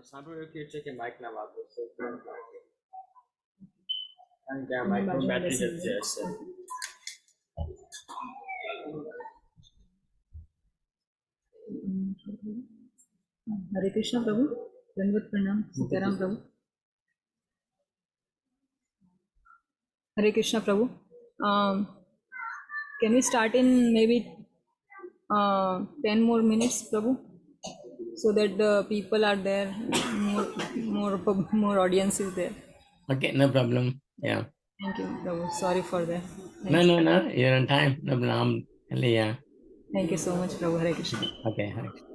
Sampai okay, check your mic now. And mic battery just Hare Krishna Prabhu, Dandavat Pranam, Sitaram Prabhu. Hare Krishna Prabhu. Can we start in maybe 10 more minutes, Prabhu? So that the people are there, more audience is there. Okay, no problem. Yeah. Thank you, Prabhu. Sorry for that. No, you're on time. No problem. Yeah. Thank you so much, Prabhu. Hare Krishna. Okay, Hare Krishna.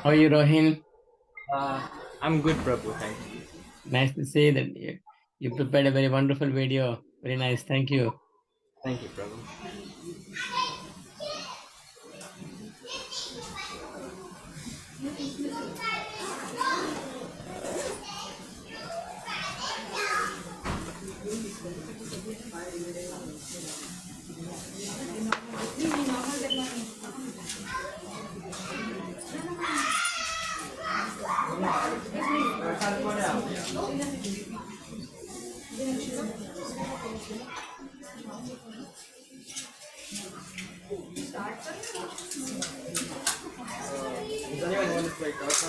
How are you, Rohin? I'm good, Prabhu. Thank you. Nice to see that you prepared a very wonderful video. Very nice. Thank you. Thank you, Prabhu. Does anyone want to play cards?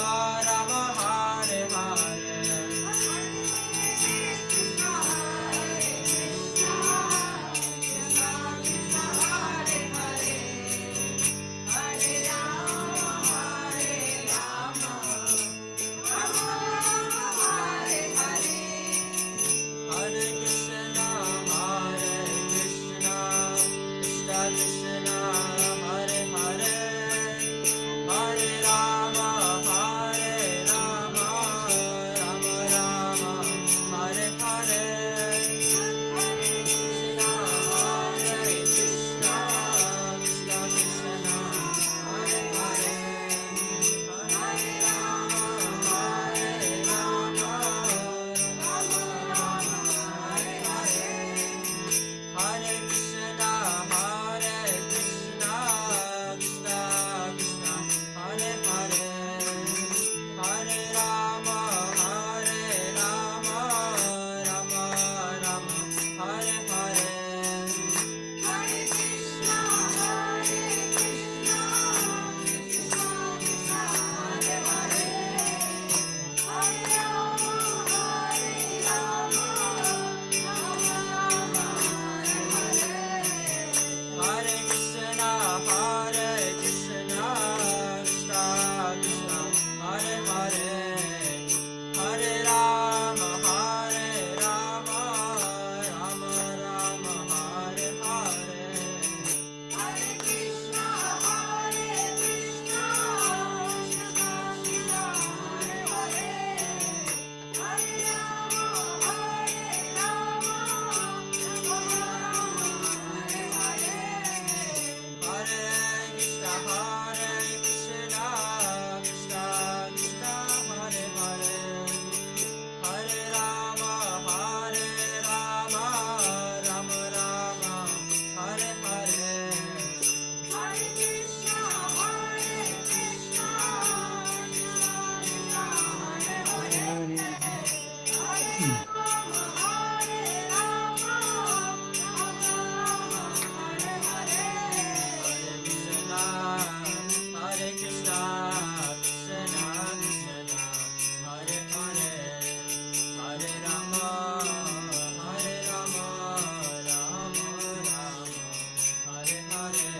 Krishna Hare Krishna Krishna Hare Hare Rama Hare Rama Hare Hare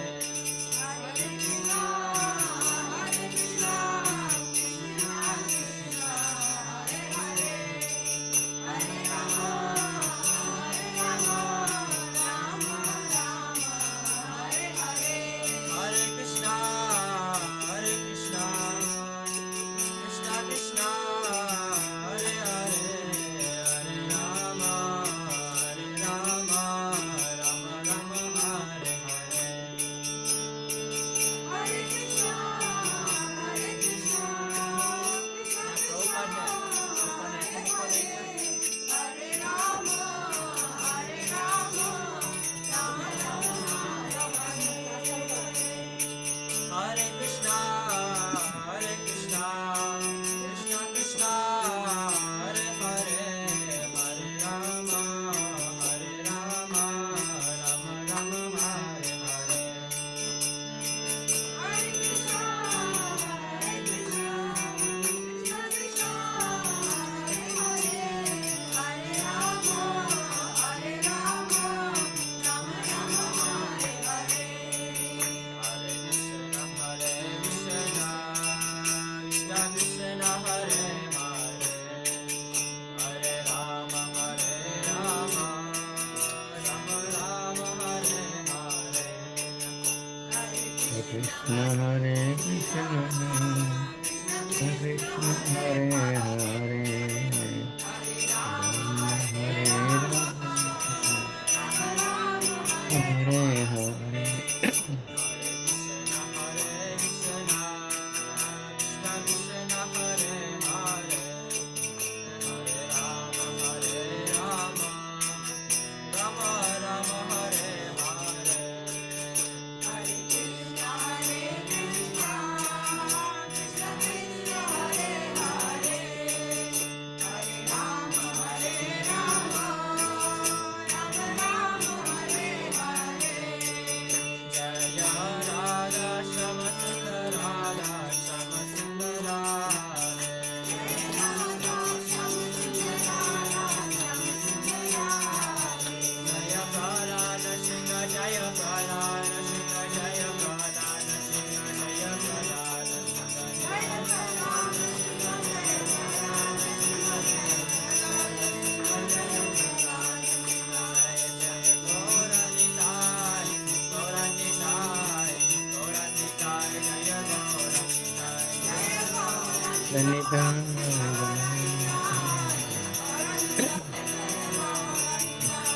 Jaya Prabhupada,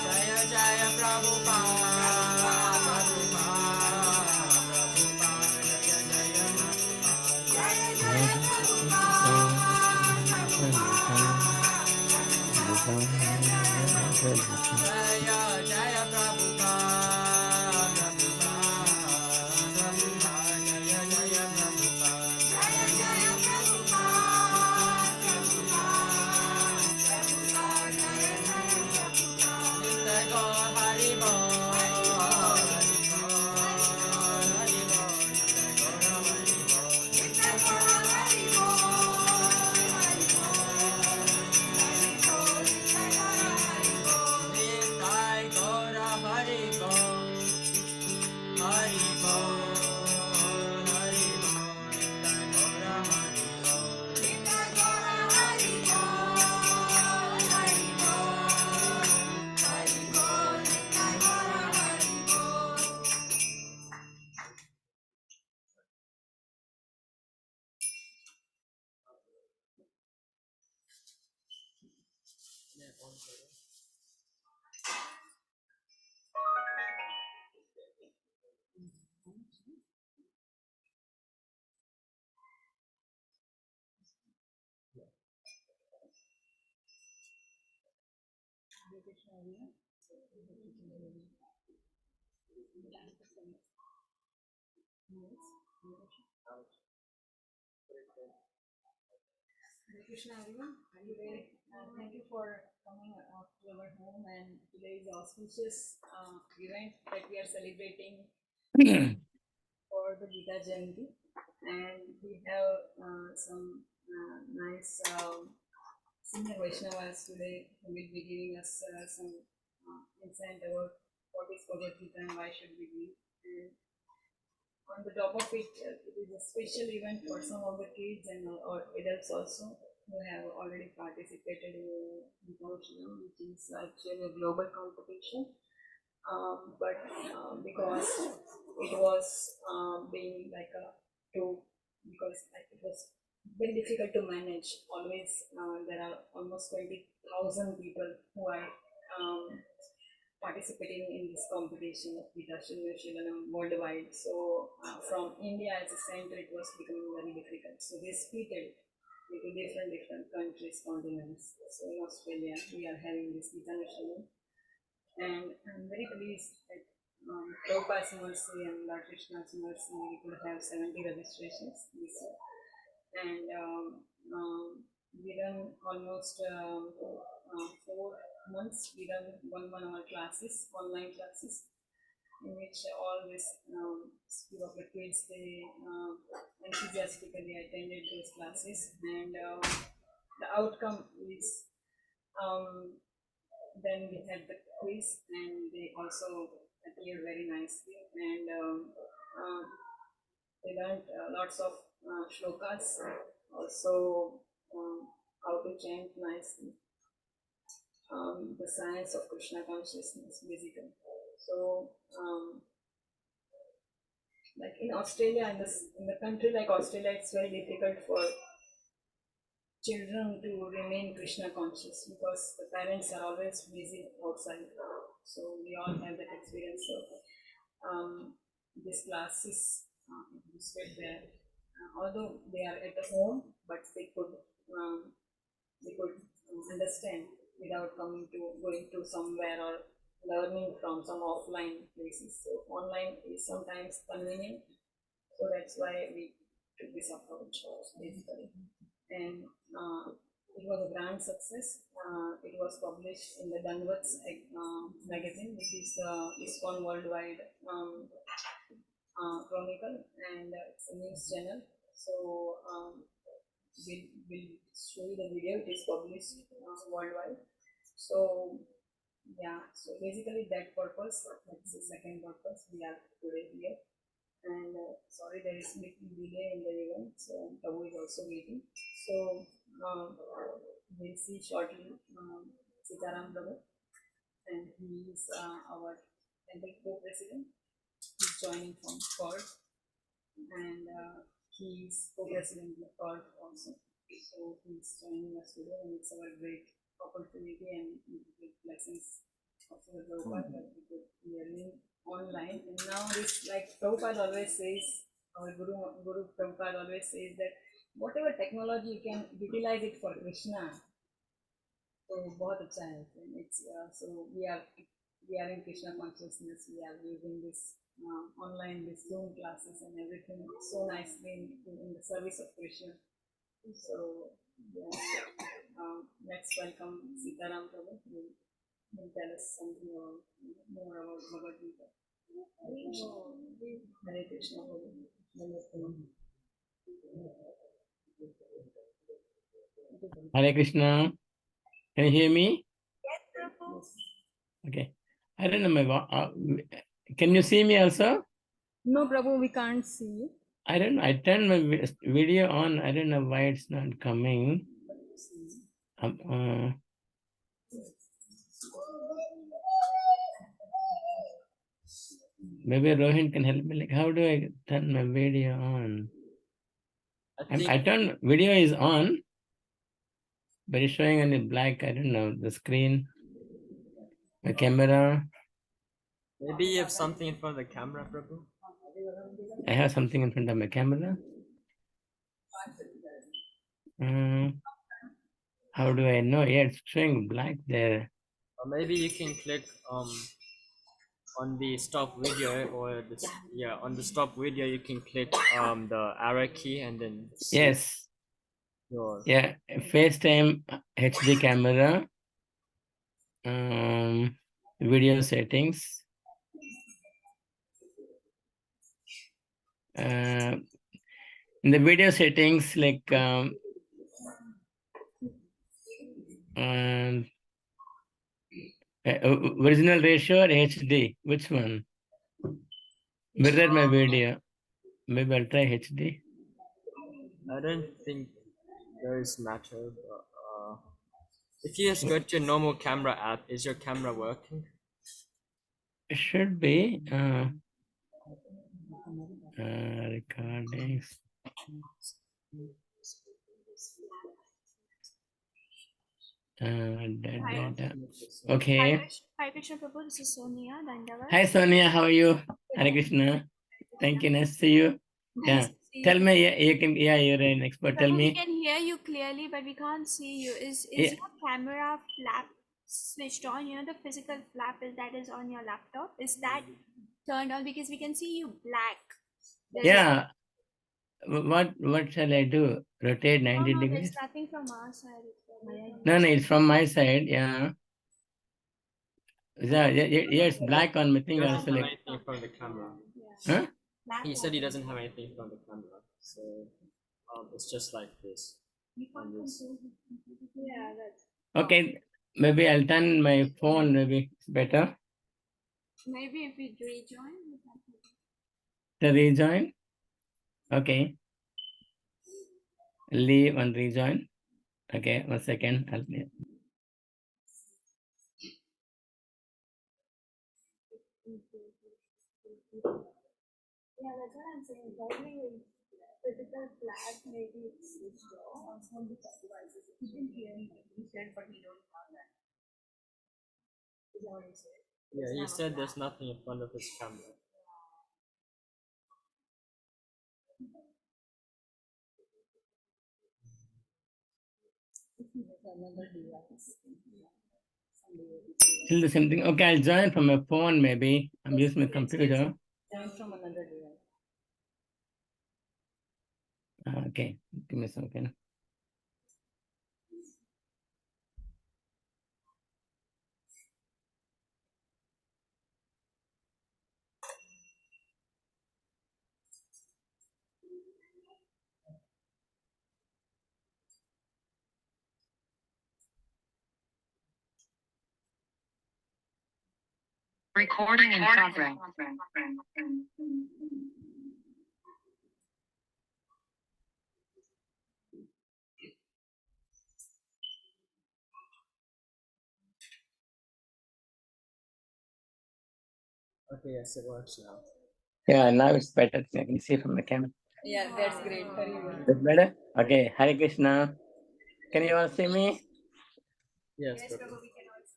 Jaya Jaya Prabhupada, Jaya Jaya Prabhupada. Nitai Gaur Hari Bol, Hari Bol, Hari Bol, Nitai Gaur Hari Bol, Nitai Gaur Hari Bol, Hari Bol, Hari Bol, Nitai Gaur Hari Bol, Nitai Gaur Hari Bol, Hari Bol, Hari Bol, Nitai Gaur Hari Bol. Hare Krishna everyone, are you there? Thank you for coming to our home, and today is auspicious event that we are celebrating for the Gita Jayanti, and we have some nice senior Vaishnavas today who will be giving us some insight about what is Bhagavad Gita and why should we read. And on the top of it, it is a special event for some of the kids and or adults also who have already participated in Gitanushilanam, which is actually a global competition. But because it was being like a because like it was very difficult to manage. Always there are almost 20,000 people who are participating in this competition of Gitanushilanam worldwide. So from India as a center, it was becoming very difficult. So they split it into different countries, continents. So in Australia, we are having this Gitanushilanam, and I'm very pleased that Prabhupada's mercy and Lord Krishna's mercy, we could have 70 registrations this year. And we run almost 4 months. We run 1 hour classes, online classes, in which all these few of the kids, they enthusiastically attended those classes, and the outcome is then we had the quiz, and they also appeared very nicely, and they learned lots of shlokas, also how to chant nicely, the science of Krishna consciousness, basically. So, like in Australia, in the country like Australia, it's very difficult for children to remain Krishna conscious because the parents are always busy outside. So we all have that experience. So these classes spent there, although they are at the home, but they could understand without going to somewhere or learning from some offline places. So online is sometimes convenient. So that's why we took this approach basically. And it was a grand success. It was published in the Danvats magazine, which is the ISKCON Worldwide Chronicle, and it's a news channel. So we'll show you the video. It is published worldwide. So yeah, so basically that purpose, that's the second purpose we are today here. And sorry, there is a big delay in the event, so Tabu is also waiting. So we'll see shortly Sitaram Prabhu, and he is our temple co-president. He's joining from Perth, and he is co-president of Perth also. So he's joining us today, and it's our great opportunity and great blessings of the Prabhupada that we could learning online. And now this, like Prabhupada always says, our Guru Prabhupada always says that whatever technology you can utilize it for Krishna. So बहुत अच्छा है. It's so we are in Krishna consciousness. We are using this online, this Zoom classes and everything so nicely in the service of Krishna. So let's welcome Sitaram Prabhu. He'll tell us something more about Bhagavad Gita. Hare Krishna Prabhu. Hare Krishna. Can you hear me? Yes, Prabhu. Okay. I don't know. Can you see me also? No, Prabhu, we can't see you. I don't know. I turned my video on. I don't know why it's not coming. Maybe Rohin can help me. Like, how do I turn my video on? I turned video is on, but it's showing only black. I don't know the screen, the camera. Maybe you have something in front of the camera, Prabhu. I have something in front of my camera. How do I know? Yeah, it's showing black there. Or maybe you can click on the stop video, or this, yeah, on the stop video you can click the arrow key and then Yes. your Yeah, FaceTime HD camera. Video settings. In the video settings, like original ratio or HD, which one? Mirror my video. Maybe I'll try HD. I don't think those matter. But, if you just go to your normal camera app, is your camera working? It should be. Recordings. Okay. Hare Krishna Prabhu, this is Sonia Dandava. Hi Sonia, how are you? Hare Krishna. Thank you. Nice to see you. Yeah. Nice to see Tell you. me, you can. Yeah, you're an expert. Tell Prabhu, we me. can hear you clearly, but we can't see you. Is Yeah. your camera flap switched on? You know the physical flap that is on your laptop. Is that turned on? Because we can see you black. Yeah. What shall I do? Rotate 90 no, degrees? there's nothing from our side. No, it's from my side. Yeah. Yeah, it's black on my thing He doesn't also. have Like, anything from the camera. huh? He said he doesn't have anything from the camera, so it's just like this. Yeah, that's Okay. Maybe I'll turn my phone. Maybe it's better maybe if we rejoin. to rejoin. Okay. Leave and rejoin. Okay. 1 second. I'll leave. Yeah, that's what I'm saying. Probably physical flat, maybe it's switched off. On the devices, he didn't hear me. He said, but he don't have that. Is that what he said? Yeah, he said there's nothing in front of his camera. Another device. Still the same thing. Okay, I'll join from my phone. Maybe I'm using my computer. Join from another device. Okay. Give me a second. Recording in progress. Okay, yes, it works now. Yeah, now it's better. I can see from the camera. Yeah, that's great. Very good. That's better? Okay. Hare Krishna. Can you all see me? Yes, Yes, Prabhu. Prabhu, we can also.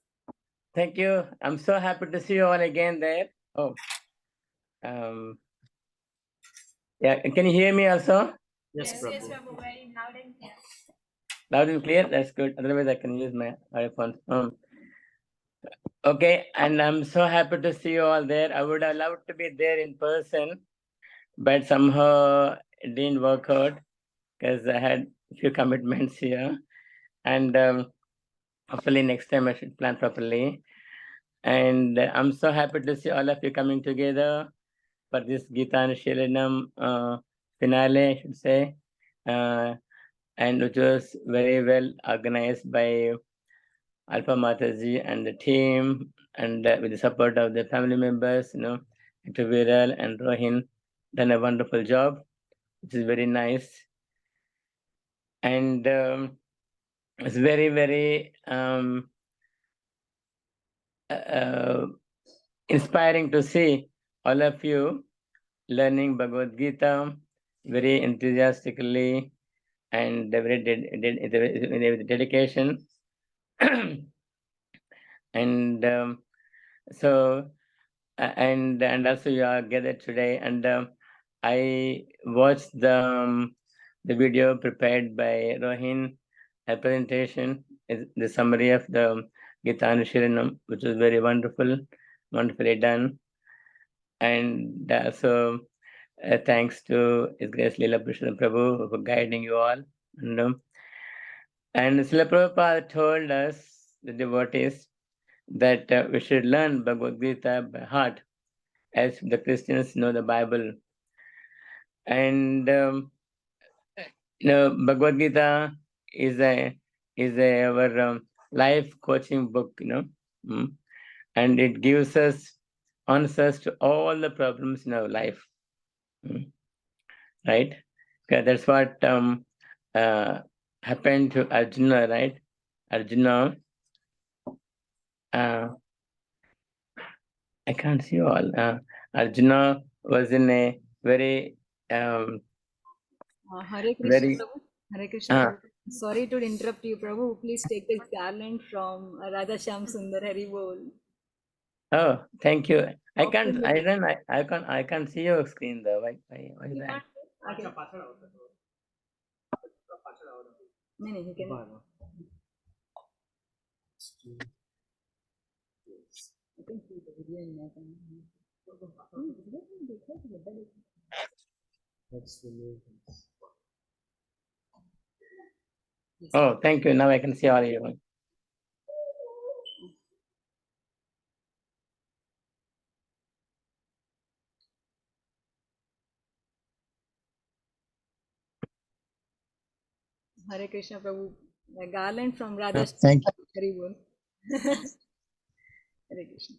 Thank you. I'm so happy to see you all again there. Oh, yeah. Can you hear me also? Yes, Yes, Prabhu. Prabhu, very loud and clear. Loud and clear. That's good. Otherwise, I can use my iPhone. Okay, and I'm so happy to see you all there. I would have loved to be there in person, but somehow it didn't work out because I had a few commitments here. And hopefully next time I should plan properly. And I'm so happy to see all of you coming together for this Gitanushilanam finale, I should say, and which was very well organized by Alpha Mataji and the team, and with the support of the family members, Dr. Viral and Rohin, done a wonderful job, which is very nice. And it's very, very inspiring to see all of you learning Bhagavad Gita very enthusiastically and very with dedication. And so and also you are gathered today, and I watched the video prepared by Rohin, a presentation, is the summary of the Gitanushilanam, which was very wonderfully done. And so thanks to His Grace Lila Prabhu for guiding you all. And Srila Prabhupada told us, the devotees, that we should learn Bhagavad Gita by heart, as the Christians know the Bible. And Bhagavad Gita is our life coaching book, and it gives us answers to all the problems in our life, right? Okay, that's what happened to Arjuna, right? Arjuna, I can't see you all. Arjuna was in a very Hare Krishna, very Prabhu. Hare Krishna, Prabhu. Sorry to interrupt you, Prabhu. Please take this garland from Radha Shyam Sundar Hari Bol. oh, thank you. I can't see your screen though. Why is that? Okay. No, you can. I can see the video in my phone. That's the new things. Oh, thank you. Now I can see all of you. Hare Krishna, Prabhu. A garland from Radha Thank Shyam Hari Bol. Hare Krishna.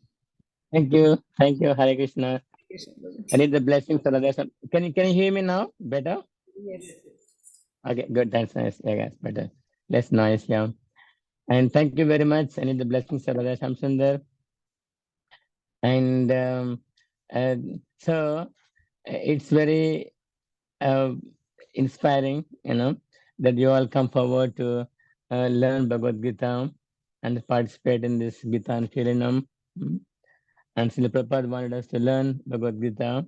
Thank you, Hare Krishna. Krishna, Prabhu. I need the blessings for others. Can you hear me now? Better? Yes. Okay, good. That's nice. Yeah, guys, better. Less noise, yeah. And thank you very much. I need the blessings of Radha Shamsundar. And so it's very inspiring, that you all come forward to learn Bhagavad Gita and participate in this Gita and Shilanam. And Srila Prabhupada wanted us to learn Bhagavad Gita.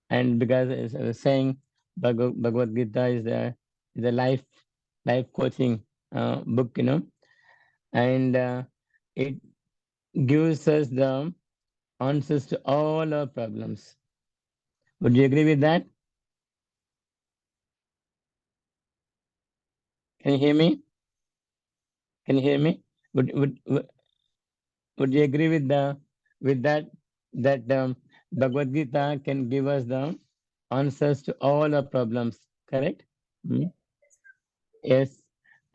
And because, as I was saying, Bhagavad Gita is a life coaching book, and it gives us the answers to all our problems. Would you agree with that? Can you hear me? Can you hear me? Would you agree with that Bhagavad Gita can give us the answers to all our problems? Correct? Yes.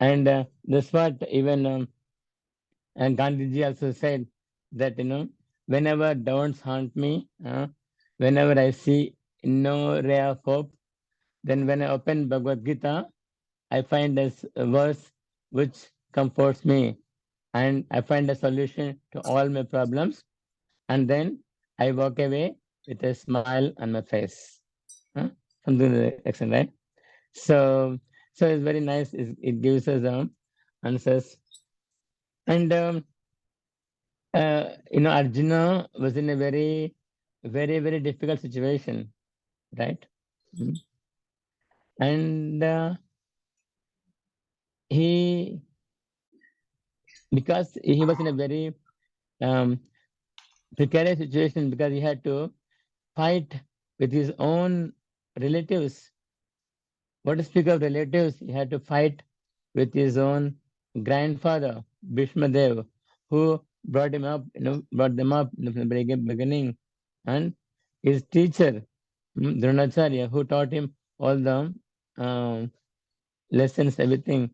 And that's what even and Gandhiji also said that whenever downs haunt me, whenever I see no ray of hope, then when I open Bhagavad Gita, I find this verse which comforts me, and I find a solution to all my problems, and then I walk away with a smile on my face. Something like that, right? So it's very nice. It gives us answers. And Arjuna was in a very, very, very difficult situation, right? And because he was in a very precarious situation, because he had to fight with his own relatives. What to speak of relatives? He had to fight with his own grandfather, Bhishma Dev, who brought him up, brought them up in the beginning, and his teacher, Dronacharya, who taught him all the lessons, everything.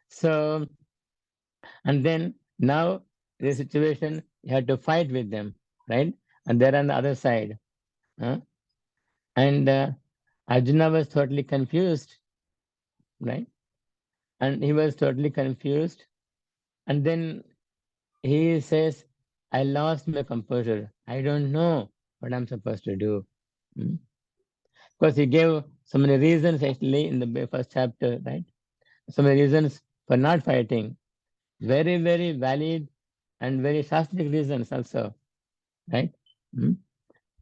So, and then now the situation, you had to fight with them, right? And they're on the other side. And Arjuna was totally confused, right? And he was totally confused. And then he says, I lost my composure. I don't know what I'm supposed to do. Because he gave so many reasons actually in the first chapter, right? So many reasons for not fighting. Very, very valid and very shastric reasons also, right?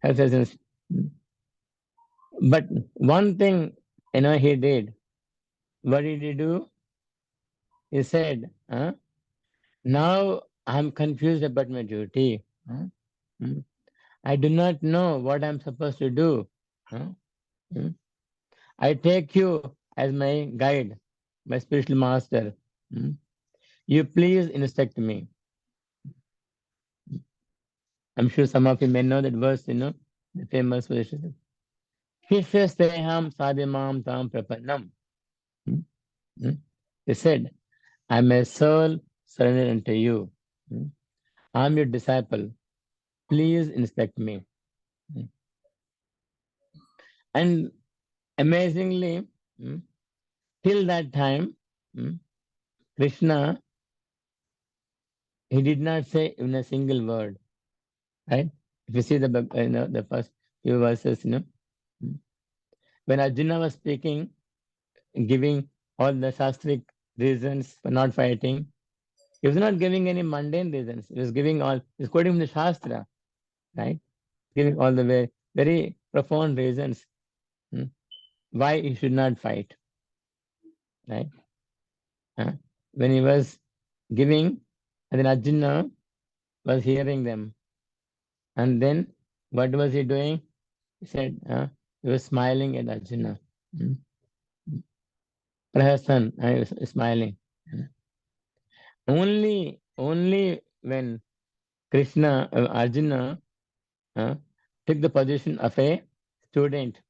Health reasons. But one thing, he did. What did he do? He said, now I'm confused about my duty. I do not know what I'm supposed to do. I take you as my guide, my spiritual master. You please instruct me. I'm sure some of you may know that verse, the famous verse. Shishya sadimam tam prapannam. He said, I'm a soul surrendered unto you. I'm your disciple. Please instruct me. And amazingly, till that time, Krishna, he did not say even a single word, right? If you see the first few verses, when Arjuna was speaking, giving all the shastric reasons for not fighting, he was not giving any mundane reasons. He was giving he's quoting from the Shastra, right? Giving all the very profound reasons why he should not fight, right? When he was giving, and then Arjuna was hearing them. And then what was he doing? He said, he was smiling at Arjuna. Prahasan, I was smiling. Only when Arjuna took the position of a student,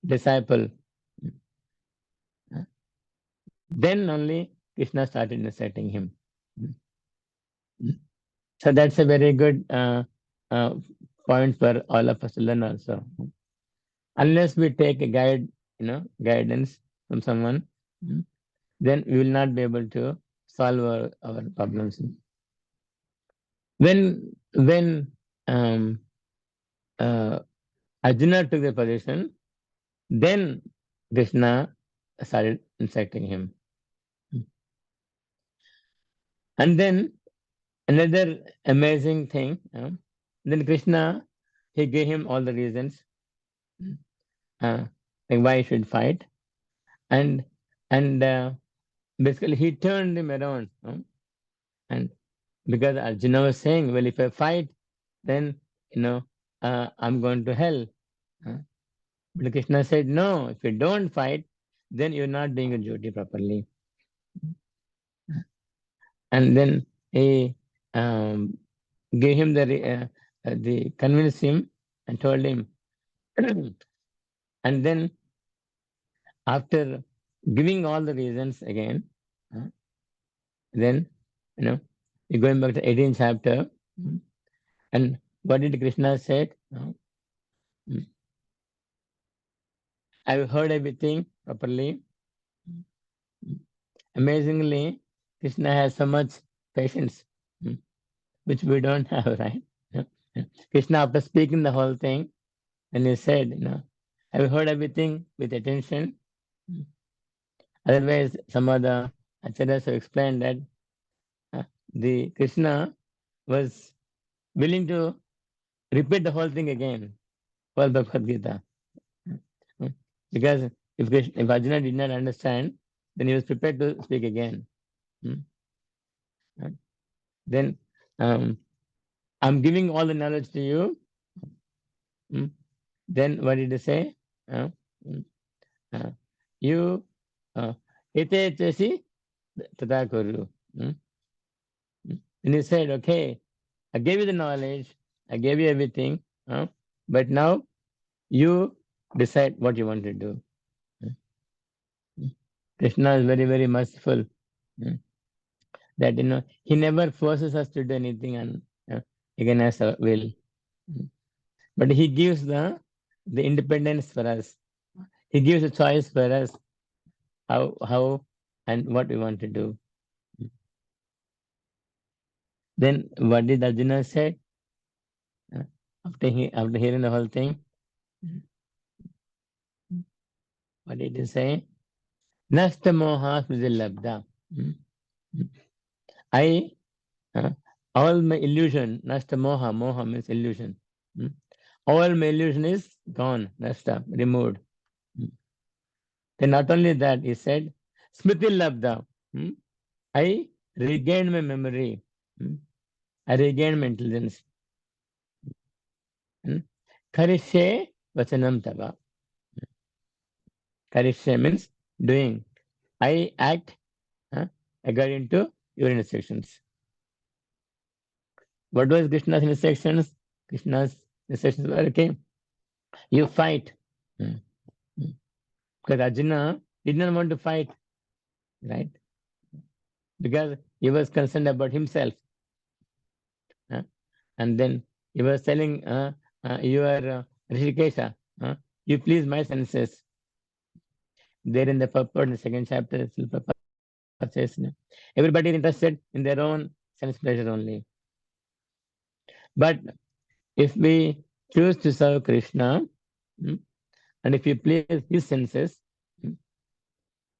disciple, then only Krishna started instructing him. So that's a very good point for all of us to learn also. Unless we take a guidance from someone, then we will not be able to solve our problems. When Arjuna took the position, then Krishna started instructing him. And then another amazing thing, then Krishna, he gave him all the reasons like why he should fight. And basically he turned him around. And because Arjuna was saying, well, if I fight, then, I'm going to hell. But Krishna said, no, if you don't fight, then you're not doing your duty properly. And then he gave him the convinced him and told him. And then after giving all the reasons again, then, you're going back to 18th chapter. And what did Krishna say? I've heard everything properly. Amazingly, Krishna has so much patience, which we don't have, right? Krishna, after speaking the whole thing, and he said, I've heard everything with attention. Otherwise, some other acharyas have explained that the Krishna was willing to repeat the whole thing again, whole Bhagavad Gita. Because if Arjuna did not understand, then he was prepared to speak again. Then I'm giving all the knowledge to you. Then what did he say? You ete chesi tata kuru. And he said, okay, I gave you the knowledge, I gave you everything, but now you decide what you want to do. Krishna is very, very merciful. That he never forces us to do anything against our will. But he gives the independence for us. He gives a choice for us how and what we want to do. Then what did Arjuna say? After hearing the whole thing, what did he say? Nasta moha smridilabdha. All my illusion, nasta moha means illusion. All my illusion is gone, nasta, removed. Then not only that, he said, smritilabdha. I regained my memory. I regained my intelligence. Karishye vachanam tava. Karishye means doing. I act according to your instructions. What was Krishna's instructions? Krishna's instructions were, okay, you fight. Because Arjuna did not want to fight, right? Because he was concerned about himself. And then he was telling, you are Rishikesha, you please my senses. There in the purport, in the second chapter, says, everybody is interested in their own sense pleasure only. But if we choose to serve Krishna, and if you please his senses,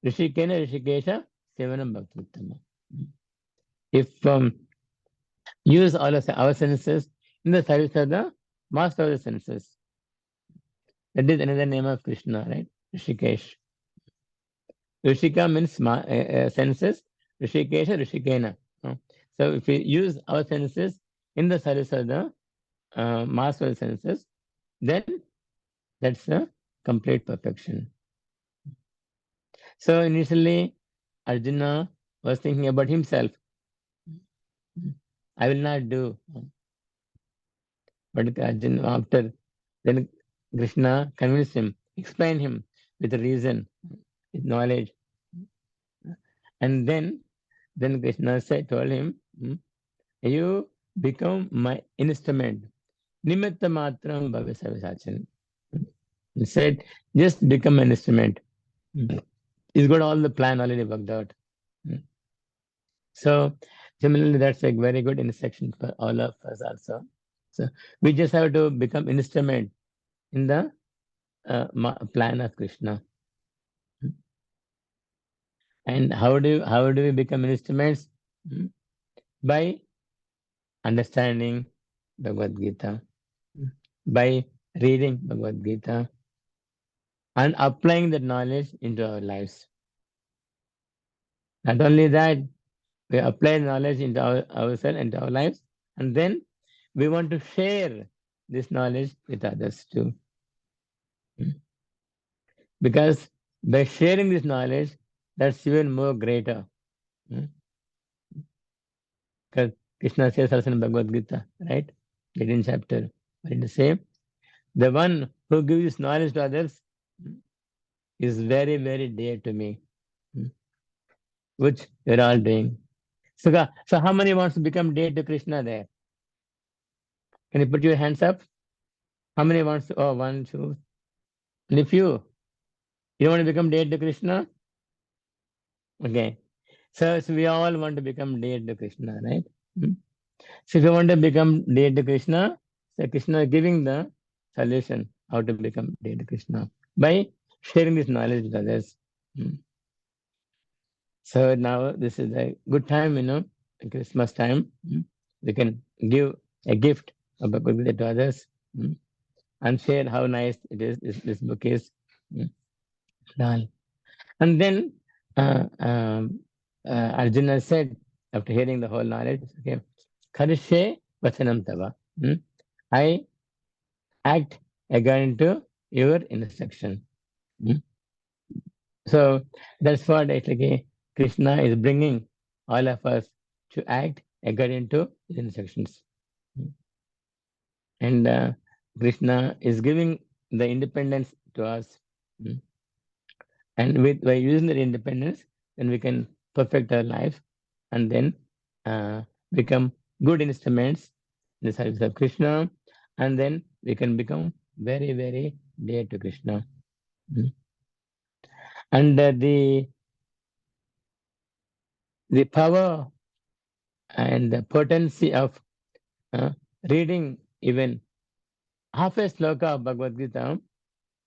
Rishikena Rishikesha Sevanam Bhakti. If use all of our senses in the service of the master of the senses. That is another name of Krishna, right? Rishikesh. Rishika means senses, Rishikesha, Rishikena. So if we use our senses in the service of the master of the senses, then that's a complete perfection. So initially, Arjuna was thinking about himself. I will not do. But Arjuna, after then Krishna convinced him, explained him with reason, with knowledge. And then Krishna told him, you become my instrument. Nimitta matram bhavisavasachan. He said, just become an instrument. He's got all the plan already worked out. So similarly, that's a very good instruction for all of us also. So we just have to become instrument in the plan of Krishna. And how do we become instruments? By understanding Bhagavad Gita, by reading Bhagavad Gita, and applying that knowledge into our lives. Not only that, we apply knowledge into ourselves and our lives, and then we want to share this knowledge with others too. Because by sharing this knowledge, that's even more greater. Because Krishna says also in Bhagavad Gita, right? 18th chapter. What did he say? The one who gives this knowledge to others is very, very dear to me. Which we're all doing. So how many wants to become dear to Krishna there? Can you put your hands up? How many wants to? Oh, 1, 2. Only few. You want to become dear to Krishna? Okay. So we all want to become dear to Krishna, right? So if you want to become dear to Krishna, so Krishna is giving the solution how to become dear to Krishna by sharing this knowledge with others. So now this is a good time, Christmas time. We can give a gift of Bhagavad Gita to others, and share how nice it is. This book is. And then Arjuna said, after hearing the whole knowledge, okay, Karishe Vachanam Tava. I act according to your instruction. So that's what actually Krishna is bringing all of us to act according to his instructions. And Krishna is giving the independence to us. And by using the independence, then we can perfect our life and then become good instruments in the service of Krishna. And then we can become very, very dear to Krishna. And the power and the potency of reading even half a sloka of Bhagavad Gita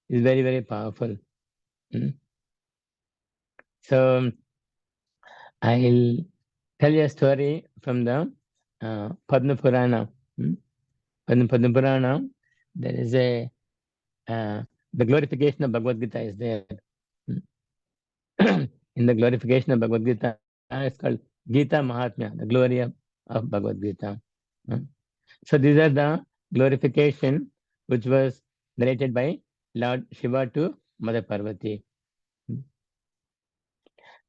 is very, very powerful. So I'll tell you a story from the Padma Purana. Padma Purana, there is the glorification of Bhagavad Gita is there. In the glorification of Bhagavad Gita, it's called Gita Mahatmya, the glory of Bhagavad Gita. So these are the glorification which was narrated by Lord Shiva to Mother Parvati.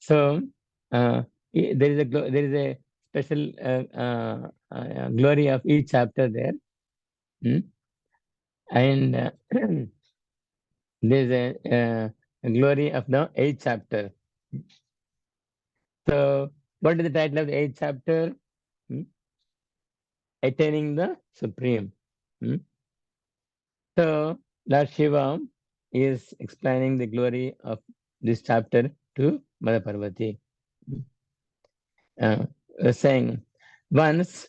So there is a special glory of each chapter there, and there is a glory of the 8th chapter. So what is the title of the 8th chapter? Attaining the Supreme. So Lord Shiva is explaining the glory of this chapter to Mother Parvati, saying, once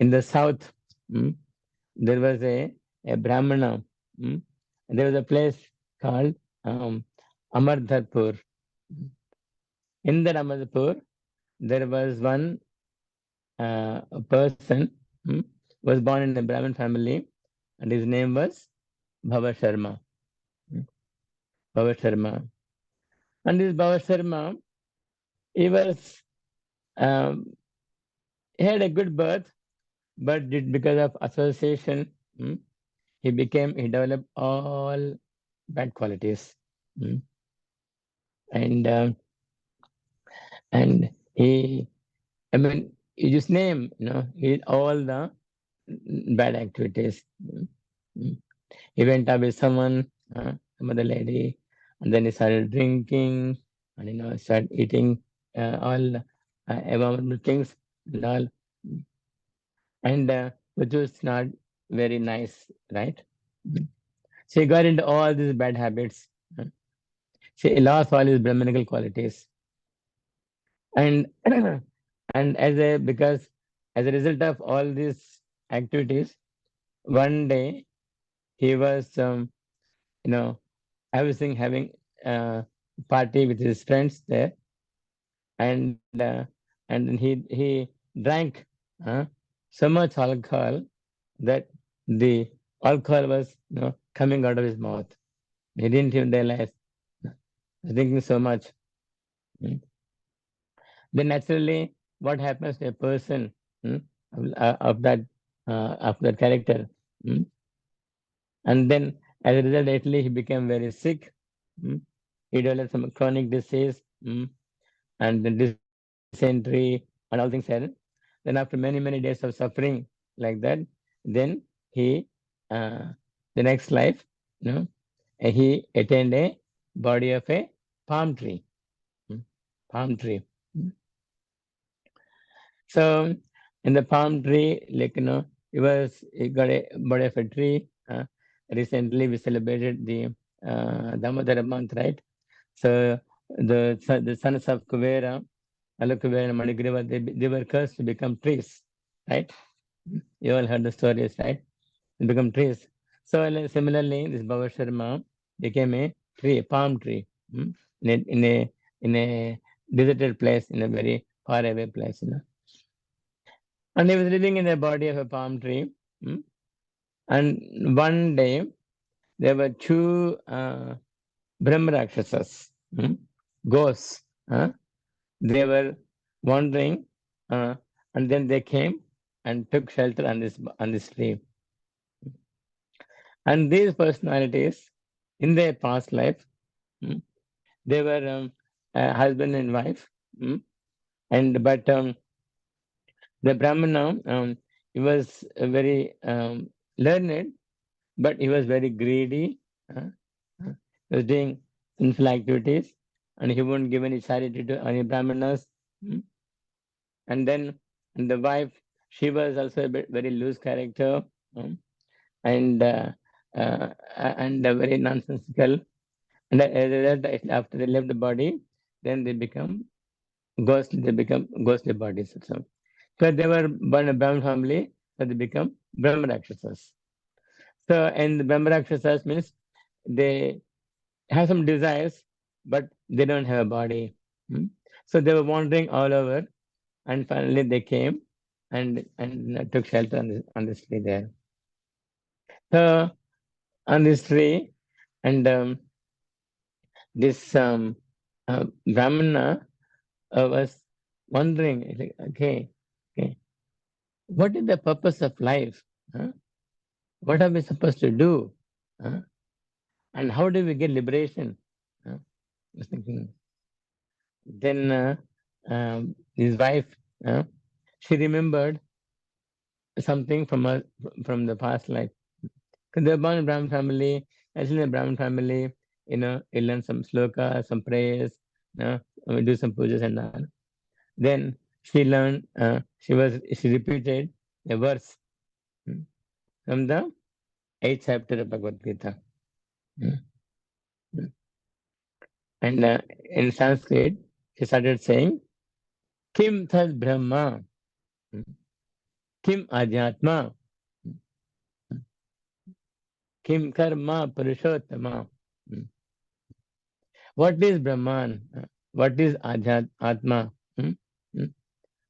in the south, there was a Brahmana. There was a place called Amardharpur. In that Amardharpur, there was one person was born in a Brahmin family, and his name was Bhava Sharma. Bhava Sharma. And this Bhava Sharma, he was he had a good birth, but because of association, he developed all bad qualities. And he, you just name, he did all the bad activities. He went out with some other lady, and then he started drinking, and started eating all abominable things and all, and which was not very nice, right? So he got into all these bad habits. So he lost all his Brahminical qualities, and and as a result of all these activities, one day he was having a party with his friends there, and he drank so much alcohol that the alcohol was coming out of his mouth. He didn't even realize. He was drinking so much. Then naturally, what happens to a person of that character? And then as a result, actually, he became very sick. He developed some chronic disease, and then dysentery and all things happen. Then after many, many days of suffering like that, then he, the next life, he attained a body of a palm tree. Palm tree. So in the palm tree, he got a body of a tree. Recently, we celebrated the Damodara month, right? So the sons of Kuvera, Alakuvera and Manigriva, they were cursed to become trees, right? You all heard the stories, right? They become trees. So similarly, this Bhava Sharma became a tree, a palm tree, in a deserted place, in a very far away place, And he was living in the body of a palm tree. And one day there were two Brahma Rakshasas, ghosts. They were wandering, and then they came and took shelter on this tree. And these personalities, in their past life, they were husband and wife, but the Brahmana, he was very learned, but he was very greedy. He was doing sinful activities, and he wouldn't give any charity to any Brahmanas. And then the wife, she was also a very loose character, and very nonsensical. And after they left the body, then they become ghostly. They become ghostly bodies. So they were born a Brahmin family, so they become Brahma Rakshasas. So, and the Brahma Rakshasas means they have some desires, but they don't have a body. So they were wandering all over, and finally they came and took shelter on this tree there. So on this tree, and this Brahmana was wondering, like, okay, what is the purpose of life? What are we supposed to do? And how do we get liberation? I was thinking. Then his wife, she remembered something from the past life. Because they were born in Brahmin family, as in a Brahmin family, you learn some sloka, some prayers, we do some pujas and all. Then she learned, she repeated a verse from the 8th chapter of Bhagavad Gita. And in Sanskrit, she started saying, Kim Tad Brahma, Kim Ajatma, Kim Karma Purushottama. What is Brahman? What is Atma?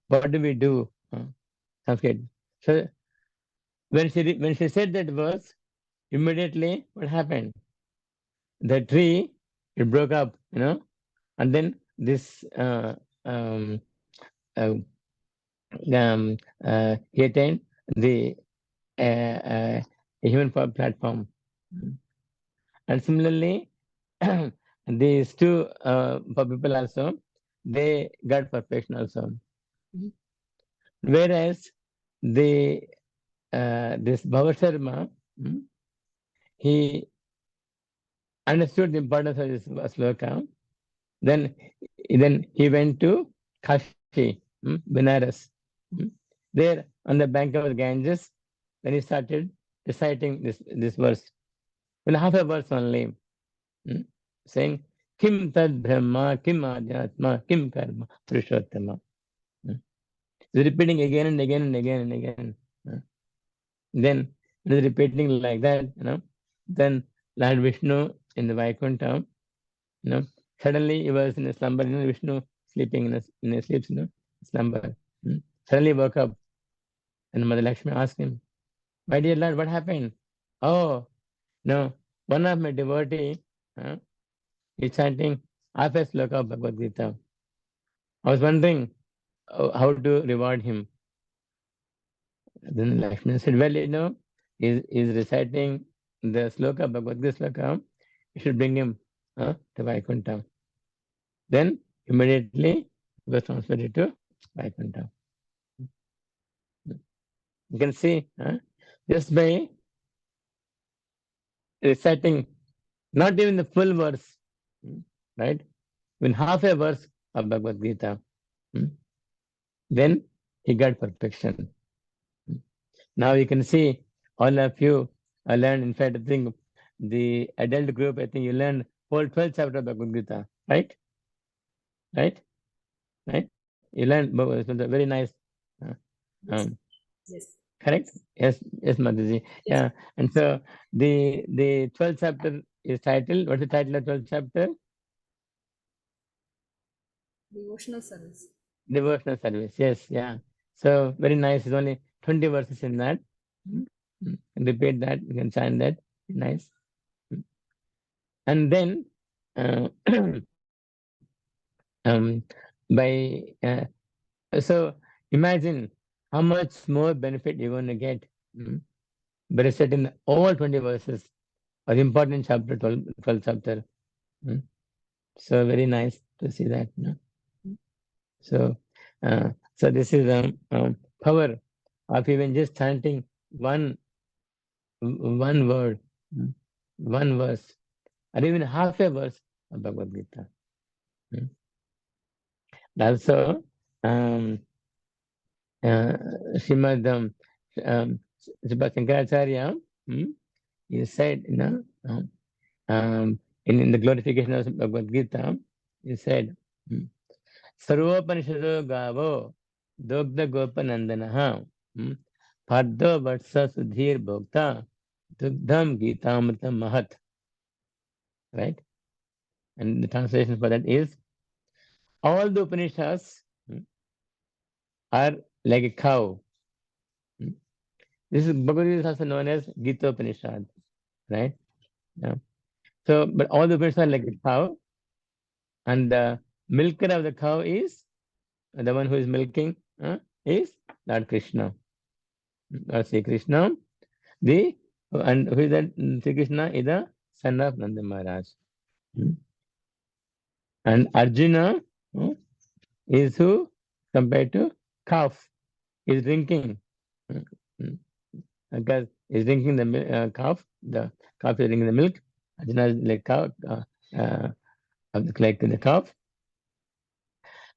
What do we do? Sanskrit. So when she said that verse, immediately what happened? The tree, it broke up, and then this he attained the human platform. And similarly, these two people also, they got perfection also. Whereas this Bhavasharma, he understood the importance of this sloka. Then he went to Kashi, Benares. There on the bank of the Ganges, then he started reciting this verse. Well, half a verse only, saying, Kim tad brahma, kim adhyatma, kim karma, Purushottama. He's repeating again and again and again and again. Then it is repeating like that, Then Lord Vishnu in the Vaikuntha, suddenly he was in a slumber, Vishnu sleeping in a sleep, slumber. Suddenly woke up, and Mother Lakshmi asked him, my dear Lord, what happened? Oh, no, one of my devotee is chanting half a sloka of Bhagavad Gita. I was wondering how to reward him. Then Lakshmi said, well, he's reciting the sloka, Bhagavad Gita sloka, you should bring him to Vaikuntha. Then immediately he was transferred to Vaikuntha. You can see, just by reciting not even the full verse, right? Even half a verse of Bhagavad Gita, then he got perfection. Now you can see all of you learned, in fact, I think the adult group, I think you learned whole 12th chapter of Bhagavad Gita, right? Right? You learned very nice. Yes. Correct? Yes, Mataji. Yeah. And so the 12th chapter is titled, what's the title of 12th chapter? Devotional service. Devotional service. Yes, yeah. So very nice. It's only 20 verses in that. Repeat that. You can chant that. Nice. And then by so imagine how much more benefit you're going to get by reciting all 20 verses of the important chapter 12 chapter. So very nice to see that. So so this is power of even just chanting one word, one verse, or even half a verse of Bhagavad Gita. Also, Srimad Srimad Shankaracharya, he said, in the glorification of Bhagavad Gita, he said, Sarvopanishado Gavo Dogda Gopanandanaha Paddo Vatsa Sudhir Bhokta Dugdham Gitamritam Mahat. Right? And the translation for that is, all the Upanishads are like a cow. This is Bhagavad Gita is also known as Gita Upanishad. Right? Yeah. So, but all the Upanishads are like a cow, and the milker of the cow is the one who is milking is Lord Krishna. Lord Sri Krishna. And who is that? Sri Krishna is the son of Nanda Maharaj. And Arjuna is who compared to calf. Is drinking. Because he's drinking the calf. The calf is drinking the milk. Arjuna is like cow, like the calf.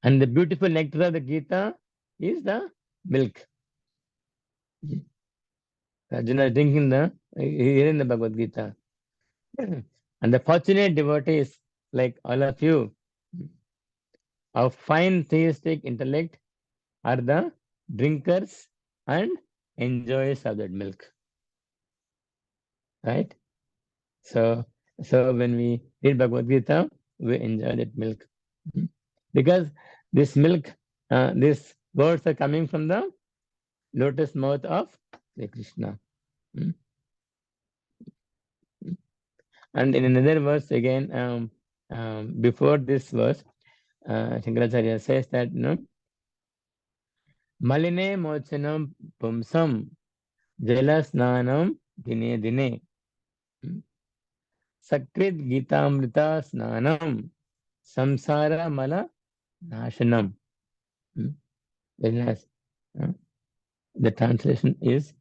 And the beautiful nectar of the Gita is the milk. Arjuna is drinking hearing the Bhagavad Gita. And the fortunate devotees like all of you of fine theistic intellect are the drinkers and enjoyers of that milk. Right? So when we read Bhagavad Gita, we enjoy that milk. Because this milk, these words are coming from the lotus mouth of Sri Krishna. And in another verse again, before this verse, Shankaracharya says that, Maline mochanam pumsam jalasnanam dine dine sakrit gitamrita snanam samsara mala nashanam. Very nice. The translation is,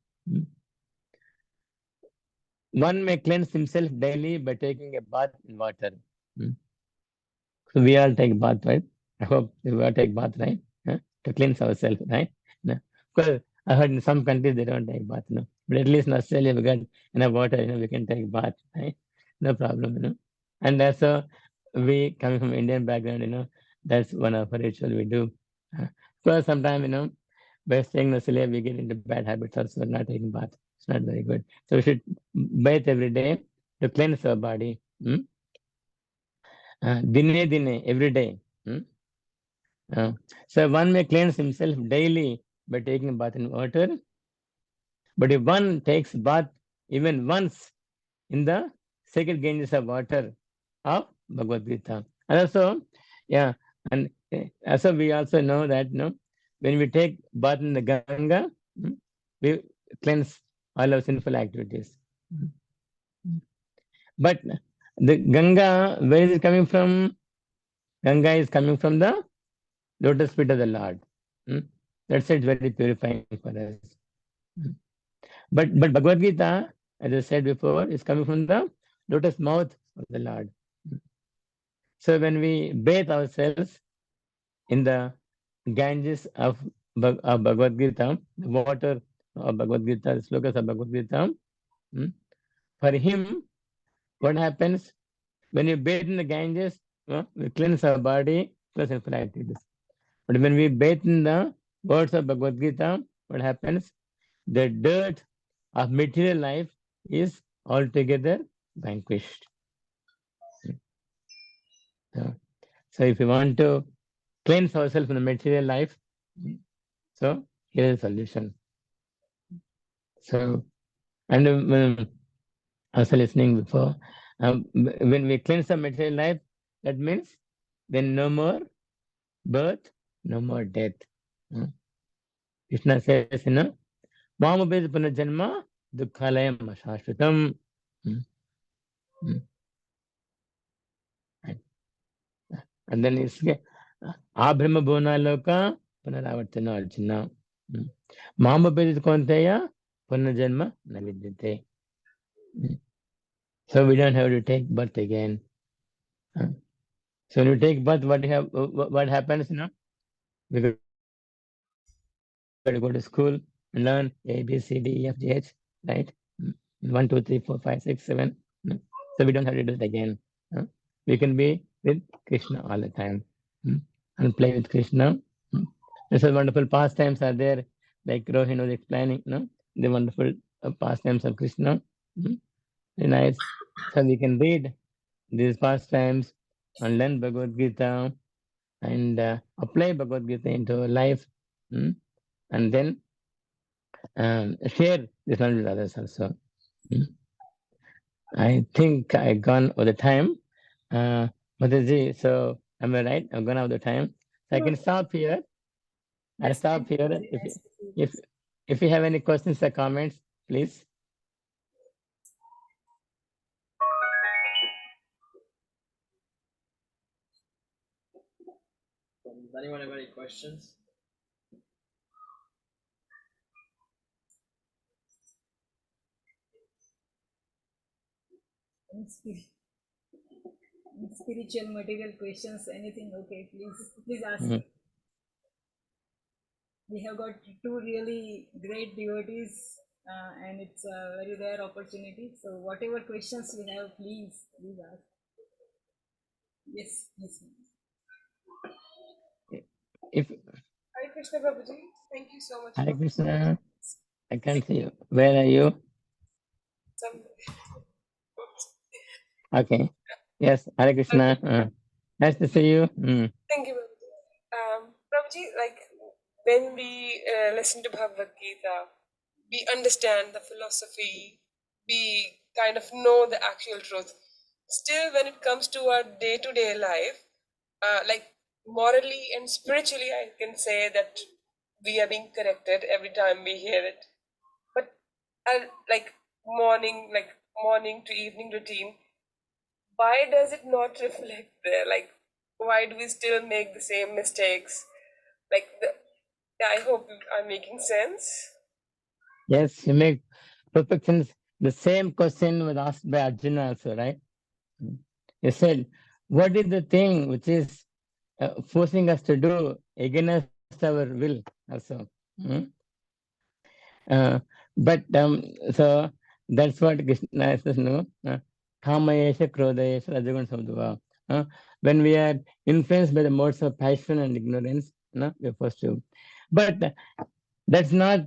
one may cleanse himself daily by taking a bath in water. So we all take bath, right? I hope we all take bath, right? To cleanse ourselves, right? Because I heard in some countries they don't take bath, but at least in Australia we got enough water, we can take bath, right? No problem, And also we coming from Indian background, that's one of our ritual we do. So sometimes, by staying in Australia we get into bad habits also, not taking bath. It's not very good. So we should bathe every day to cleanse our body. Dine dine, every day. So one may cleanse himself daily by taking a bath in water. But if one takes bath even once in the sacred Ganges of water of Bhagavad Gita. And also, and also we also know that when we take bath in the Ganga, we cleanse all our sinful activities. But the Ganga, where is it coming from? Ganga is coming from the lotus feet of the Lord. That's why it's very purifying for us. But Bhagavad Gita, as I said before, is coming from the lotus mouth of the Lord. So when we bathe ourselves in the Ganges of Bhagavad Gita, the water of Bhagavad Gita, the slokas of Bhagavad Gita, for him, what happens? When you bathe in the Ganges, we cleanse our body, plus sinful activities. But when we bathe in the words of Bhagavad Gita, what happens? The dirt of material life is altogether vanquished. So if you want to cleanse ourselves from the material life. So here is the solution. So, and I was listening before, when we cleanse the material life, that means then no more birth, no more death. Krishna says, Mamabed Punajanma Dukhalayam Shashvatam. And then it's Abrahma Bhuna Loka Punaravartana Arjuna. Mamabed Konteya Punajanma Nalidite. So we don't have to take birth again. So when you take birth, what happens? We got to go to school and learn A, B, C, D, E, F, G, H, right? 1, 2, 3, 4, 5, 6, 7. So we don't have to do it again. We can be with Krishna all the time and play with Krishna. And so wonderful pastimes are there, like Rohin was explaining, the wonderful pastimes of Krishna. Very nice. So we can read these pastimes and learn Bhagavad Gita and apply Bhagavad Gita into life, and then share this knowledge with others also. I think I gone over the time, Mataji. So am I right? I'm gone over the time. So I can stop here. I'll stop here. If you have any questions or comments, please. Does anyone have any questions? Spiritual material questions, anything, okay, please ask. We have got two really great devotees, and it's a very rare opportunity. So whatever questions you have, please ask. Yes, yes. If Hare Krishna Prabhuji, thank you so much. Hare Krishna, I can't see you. Where are you? Okay. Yes, Hare Krishna. Nice to see you. Thank you, Prabhuji. Prabhuji, like when we listen to Bhagavad Gita, we understand the philosophy, we kind of know the actual truth. Still, when it comes to our day-to-day life, like morally and spiritually, I can say that we are being corrected every time we hear it. But like morning to evening routine, why does it not reflect there? Like, why do we still make the same mistakes? Like, I hope I'm making sense. Yes, you make perfect sense. The same question was asked by Arjuna also, right? He said, what is the thing which is forcing us to do against our will also? But so that's what Krishna says, Kamayesha, Krodayesha, Rajagun Samdhuva. When we are influenced by the modes of passion and ignorance, we're forced to. But that's not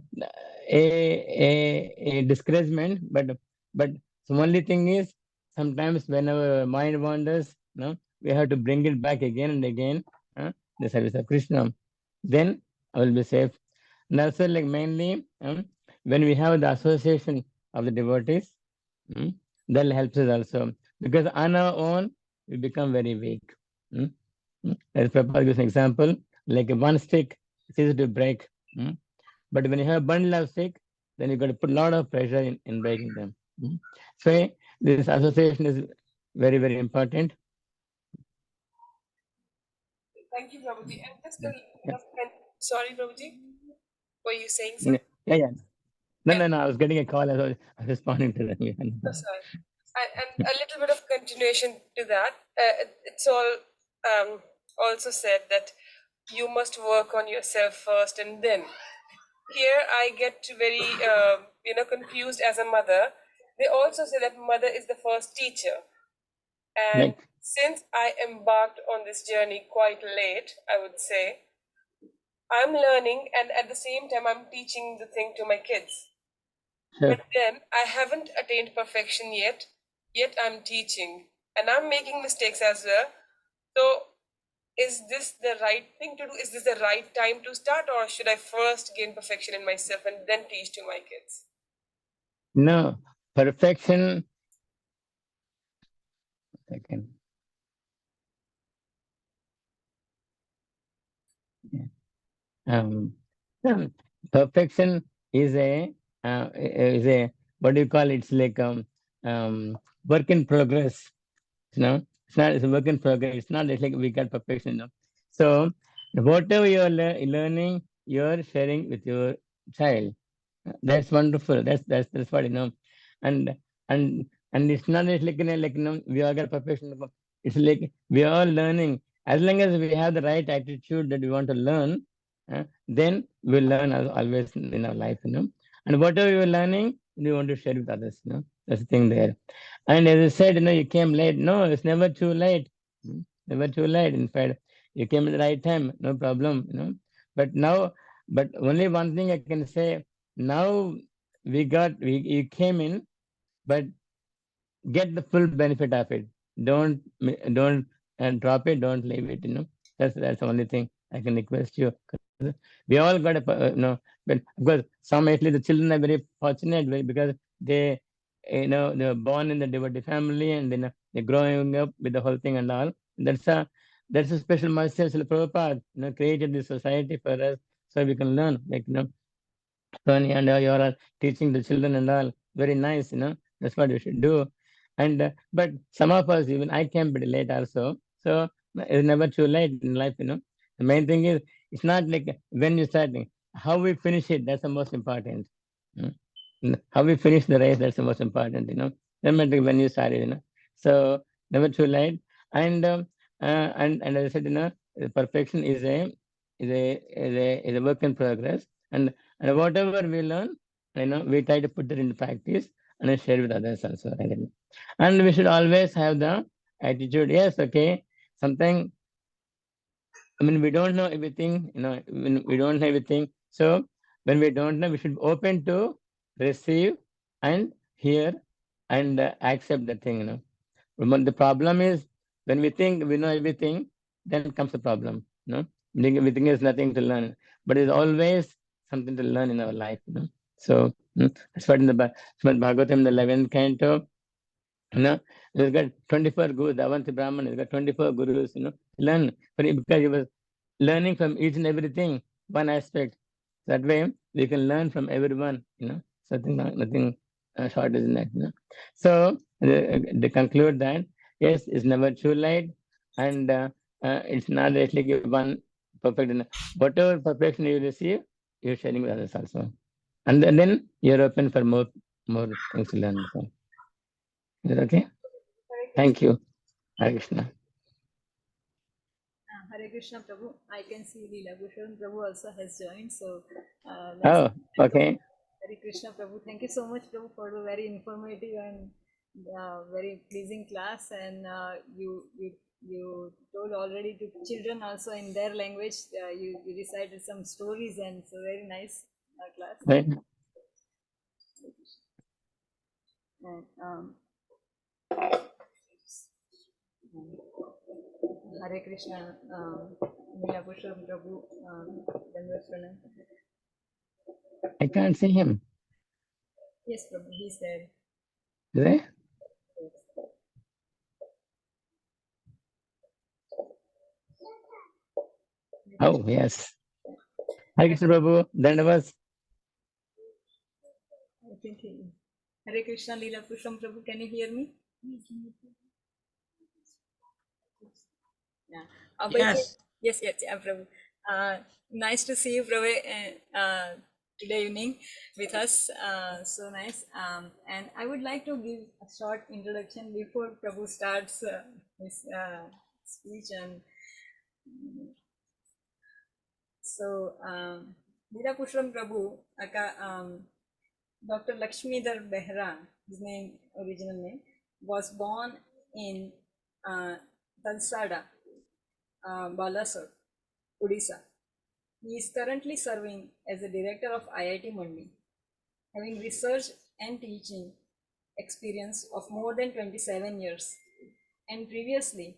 a discouragement, but the only thing is sometimes when our mind wanders, we have to bring it back again and again, the service of Krishna. Then I will be safe. And also, like mainly when we have the association of the devotees, that helps us also, because on our own we become very weak. As Prabhupada gives an example, like one stick, it's easy to break. But when you have a bundle of stick, then you got to put a lot of pressure in breaking them. So this association is very, very important. Thank you, Prabhuji. And just sorry, Prabhuji, were you saying something? Yeah. No, I was getting a call. I was responding to that. Oh, sorry. And a little bit of continuation to that. It's all also said that you must work on yourself first, and then. Here I get very confused as a mother. They also say that mother is the first teacher, and since I embarked on this journey quite late, I would say, I'm learning, and at the same time I'm teaching the thing to my kids. But then I haven't attained perfection yet I'm teaching, and I'm making mistakes as well. So is this the right thing to do? Is this the right time to start, or should I first gain perfection in myself and then teach to my kids? No, perfection. Second. Yeah. No, perfection is a what do you call it? It's like work in progress. It's not. It's a work in progress. It's not. It's like we got perfection. So whatever you're learning, you're sharing with your child. That's wonderful. That's what and and it's not like we all got perfection. It's like we are all learning. As long as we have the right attitude that we want to learn, then we'll learn always in our life. And whatever you're learning, we want to share with others. That's the thing there. And as I said, you came late. No, it's never too late. Never too late. In fact, you came at the right time. No problem. But now, but only one thing I can say. Now you came in, but get the full benefit of it. Don't drop it. Don't leave it. That's the only thing I can request you. We all got but of course, some at least the children are very fortunate because they're born in the devotee family and then they're growing up with the whole thing and all. That's a special master Srila Prabhupada, created this society for us so we can learn. Tony and you are teaching the children and all. Very nice, That's what you should do. And but some of us, even I came pretty late also. So it's never too late in life, The main thing is it's not like when you starting, how we finish it. That's the most important. How we finish the race. That's the most important, No matter when you started, So never too late. And and as I said, perfection is a work in progress. And whatever we learn, we try to put it into practice and share with others also. Right? And we should always have the attitude, yes, okay, something, we don't know everything, when we don't know everything. So when we don't know, we should be open to receive and hear and accept the thing, But the problem is when we think we know everything, then comes the problem, We think there's nothing to learn, but there's always something to learn in our life, So that's what in the Srimad Bhagavatam, the 11th canto, he's got 24 gurus. The Avanti Brahman has got 24 gurus, learn. Because he was learning from each and everything, one aspect. That way, we can learn from everyone, Something, nothing short is in that, So, they conclude that, yes, it's never too late, and it's not actually one perfect. Whatever perfection you receive, you're sharing with others also. And then you're open for more things to learn. So. Is that okay? Thank you. Hare Krishna. Hare Krishna Prabhu. I can see Lila Prabhu also has joined. So, Oh, okay. Hare Krishna Prabhu. Thank you so much, Prabhu, for the very informative and very pleasing class. And you told already to children also in their language. You recited some stories, and so very nice class. Right. And, Hare Krishna, Lila Prabhu, Dandavat. I can't see him. Yes, Prabhu, he's there. Is there? Oh, yes. Hare Krishna Prabhu. Dandavat. I think he. Hare Krishna, Lila Pusham Prabhu, can you hear me? Yeah. Yes. Yes, yeah, Prabhu. Nice to see you, Prabhu, today evening with us. So nice. And I would like to give a short introduction before Prabhu starts his speech. And so, Lila Pusham Prabhu, Dr. Lakshmidhar Behra, his original name, was born in Talsada, Balasore, Odisha. He is currently serving as the director of IIT Mandi, having research and teaching experience of more than 27 years. And previously,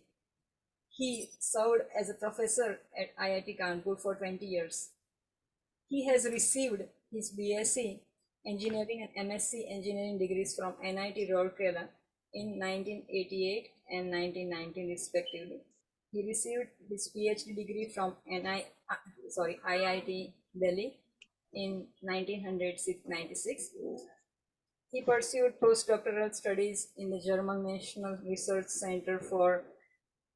He served as a professor at IIT Kanpur for 20 years. He has received his BSc Engineering and MSc Engineering degrees from NIT Rourkela in 1988 and 1990 respectively. He received his PhD degree from IIT Delhi in 1996. He pursued postdoctoral studies in the German National Research Center for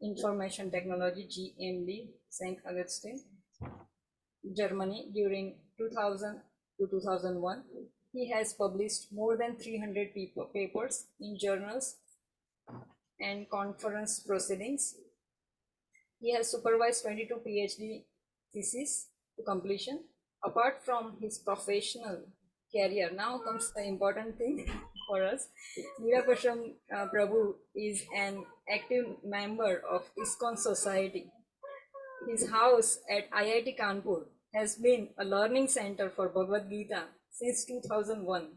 Information Technology GmbH, St. Augustine, Germany during 2000 to 2001. He has published more than 300 papers in journals and conference proceedings. He has supervised 22 PhD theses to completion. Apart from his professional career, now comes the important thing for us. Lila Prabhu is an active member of ISKCON Society. His house at IIT Kanpur has been a learning center for Bhagavad Gita since 2001.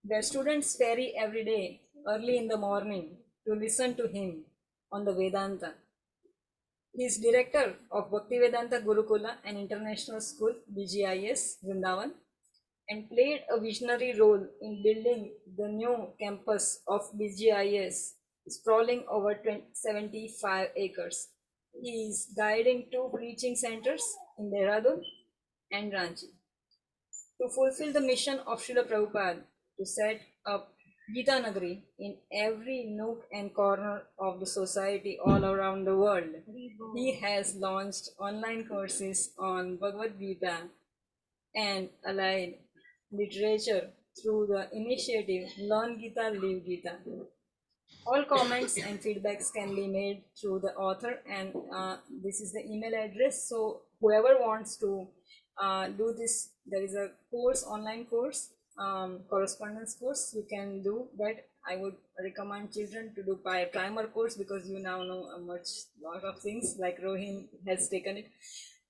Their students ferry every day early in the morning to listen to him on the Vedanta. He is director of Bhaktivedanta Gurukula and International School, BGIS, Vrindavan, and played a visionary role in building the new campus of BGIS, sprawling over 75 acres. He is guiding 2 preaching centers in Dehradun and Ranchi. To fulfill the mission of Srila Prabhupada to set up Gita Nagari in every nook and corner of the society all around the world, he has launched online courses on Bhagavad Gita and allied literature through the initiative Learn Gita, Live Gita. All comments and feedbacks can be made through the author, and this is the email address. So whoever wants to do this, there is a course, online course, correspondence course. You can do that. I would recommend children to do primer course, because you now know a lot of things, like Rohin has taken it.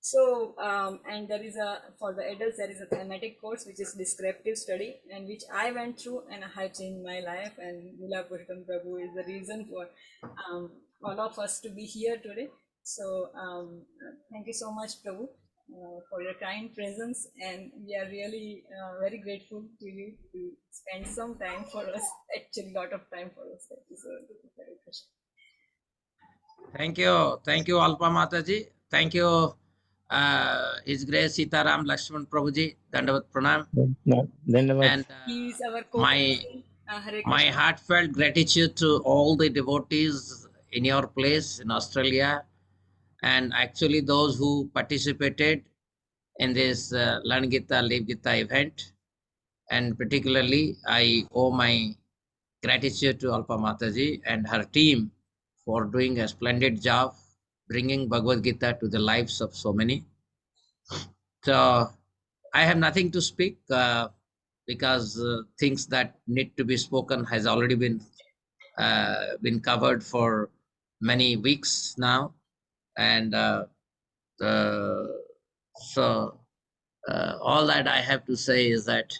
So and there is for the adults, there is a thematic course which is descriptive study, and which I went through and I have changed my life, and Lila Prabhu is the reason for all of us to be here today. So thank you so much, Prabhu, for your kind presence, and we are really very grateful to you to spend some time for us, actually a lot of time for us. Thank you so much. Thank you, Alpa Mataji. Thank you, His Grace Sitaram Lakshman Prabhuji. Dandavat Pranam. And He is our my heartfelt gratitude to all the devotees in your place in Australia, and actually those who participated in this Learn Gita, Live Gita event. And particularly, I owe my gratitude to Alpa Mataji and her team for doing a splendid job bringing Bhagavad Gita to the lives of so many. So I have nothing to speak because things that need to be spoken has already been covered for many weeks now, and so all that I have to say is that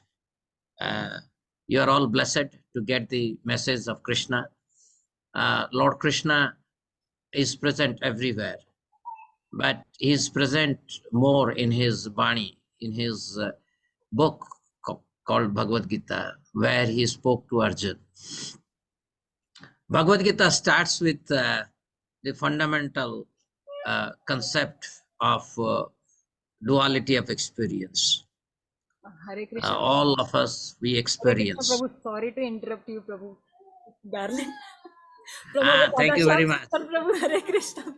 you are all blessed to get the message of Krishna. Lord Krishna is present everywhere, but he is present more in his Bani, in his book called Bhagavad Gita, where he spoke to Arjuna. Bhagavad Gita starts with the fundamental concept of duality of experience. Hare Krishna. All of us, we experience. Prabhu, sorry to interrupt you, Prabhu. Darling. Prabhu, Thank you very much. Prabhu, Hare Krishna.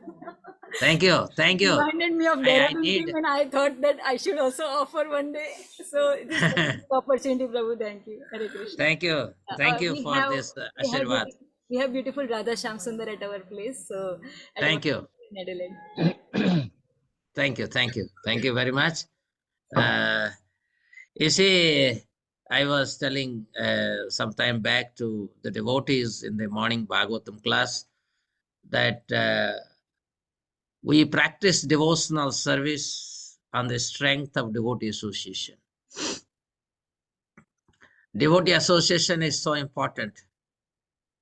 Thank you. Thank you. Reminded me of Dehradun team, and I thought that I should also offer one day. So this is an opportunity, Prabhu. Thank you. Hare Krishna. Thank you. Thank you for this Ashirwad. We have beautiful Radha Shyam Sundar at our place. So thank you. Thank you. Thank you. Thank you very much. You see, I was telling some time back to the devotees in the morning Bhagavatam class that we practice devotional service on the strength of devotee association. Devotee association is so important.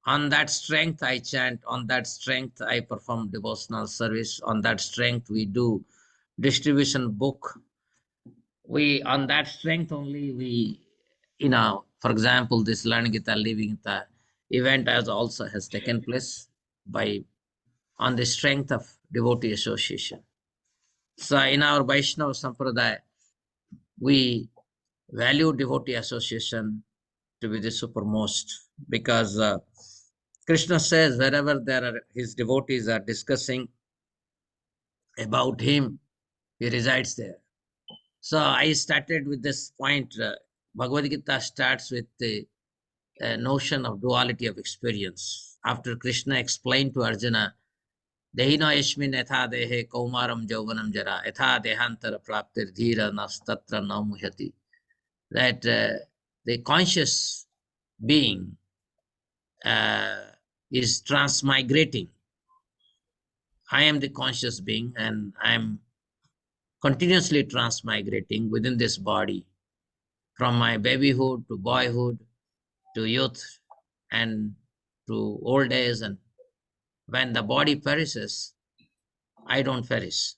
On that strength, I chant. On that strength, I perform devotional service. On that strength, we do distribution book. On that strength only, for example, this Learn Gita, Live Gita event has taken place on the strength of devotee association. So in our Vaishnava Sampradaya, we value devotee association to be the supermost, because Krishna says wherever his devotees are discussing about him, he resides there. So I started with this point. Bhagavad Gita starts with the notion of duality of experience. After Krishna explained to Arjuna, Dehino Yashmin etha dehe kaumaram jauvanam jara etha dehantara praptir dhira nastatra namuhyati, that the conscious being is transmigrating. I am the conscious being, and I am continuously transmigrating within this body, from my babyhood to boyhood to youth and to old age. And when the body perishes, I don't perish.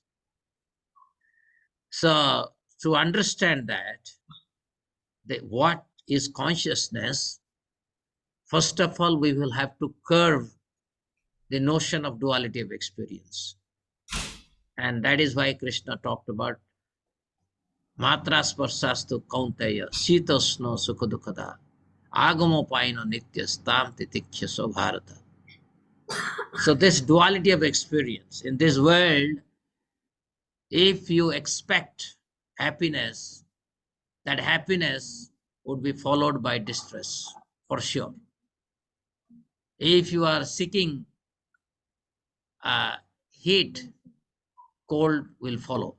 So to understand that what is consciousness, first of all, we will have to curve the notion of duality of experience. And that is why Krishna talked about Matra sparsastu kaunteya sitosno sukadukada agamo paino nityastam titikyaso bharata. So this duality of experience in this world, if you expect happiness, that happiness would be followed by distress for sure. If you are seeking heat, cold will follow.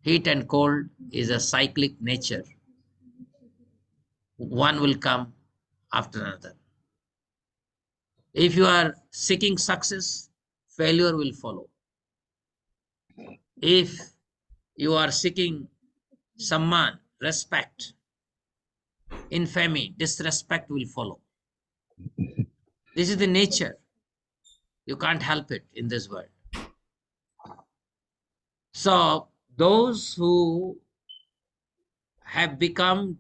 Heat and cold is a cyclic nature. One will come after another. If you are seeking success, failure will follow. If you are seeking samman, respect, infamy, disrespect will follow. This is the nature. You can't help it in this world. So those who have become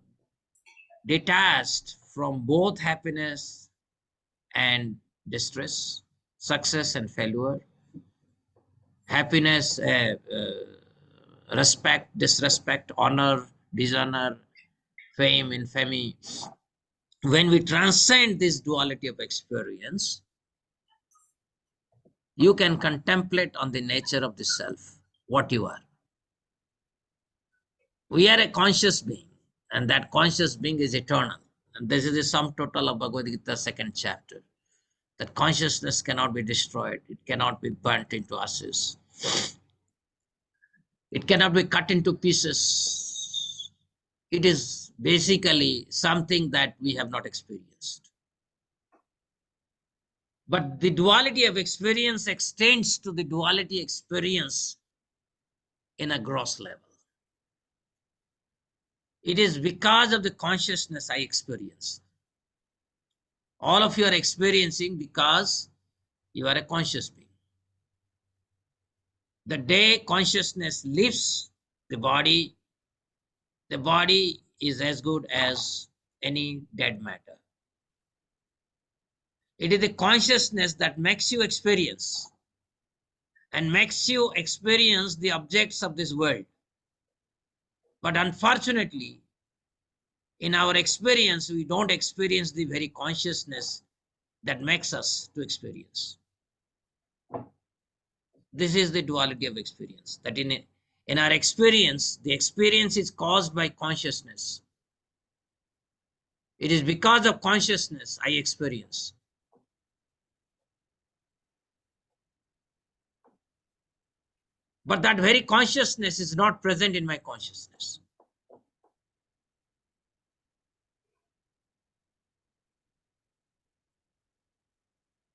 detached from both happiness and distress, success and failure, happiness, respect, disrespect, honor, dishonor, fame, infamy, when we transcend this duality of experience, you can contemplate on the nature of the self, what you are. We are a conscious being, and that conscious being is eternal. And this is the sum total of Bhagavad Gita, 2nd chapter. That consciousness cannot be destroyed. It cannot be burnt into ashes. It cannot be cut into pieces. It is basically something that we have not experienced. But the duality of experience extends to the duality experience in a gross level. It is because of the consciousness I experience. All of you are experiencing because you are a conscious being. The day consciousness leaves the body is as good as any dead matter. It is the consciousness that makes you experience and makes you experience the objects of this world. But unfortunately, in our experience, we don't experience the very consciousness that makes us to experience. This is the duality of experience, that in our experience, the experience is caused by consciousness. It is because of consciousness I experience. But that very consciousness is not present in my consciousness.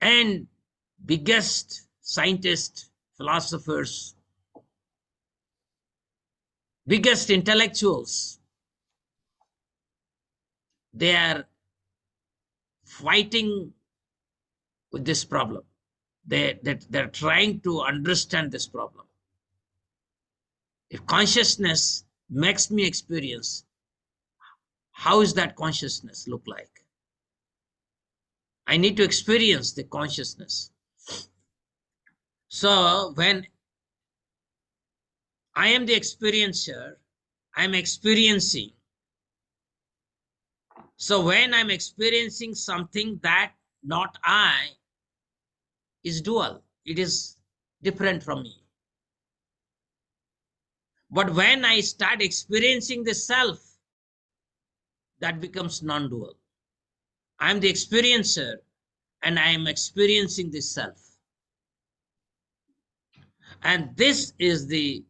And biggest scientists, philosophers, biggest intellectuals, they are fighting with this problem. They're trying to understand this problem. If consciousness makes me experience, how is that consciousness look like? I need to experience the consciousness. So when I am the experiencer, I'm experiencing. So when I'm experiencing something that not I, is dual. It is different from me. But when I start experiencing the self, that becomes non-dual. I'm the experiencer and I am experiencing the self. And this is the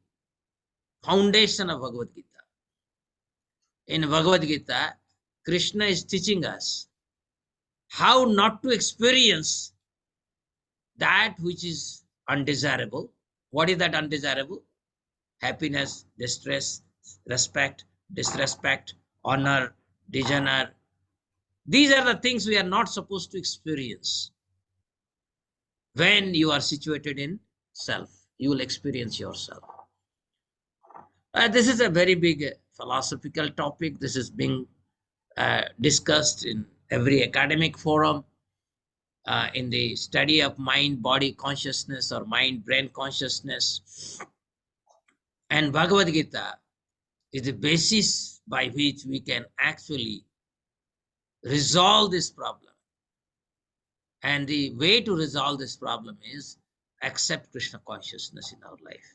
foundation of Bhagavad Gita. In Bhagavad Gita, Krishna is teaching us how not to experience that which is undesirable. What is that undesirable? Happiness, distress, respect, disrespect, honor, dishonor. These are the things we are not supposed to experience. When you are situated in self, you will experience yourself. This is a very big philosophical topic. This is being discussed in every academic forum, in the study of mind, body consciousness or mind, brain consciousness. And Bhagavad Gita is the basis by which we can actually resolve this problem. And the way to resolve this problem is accept Krishna consciousness in our life.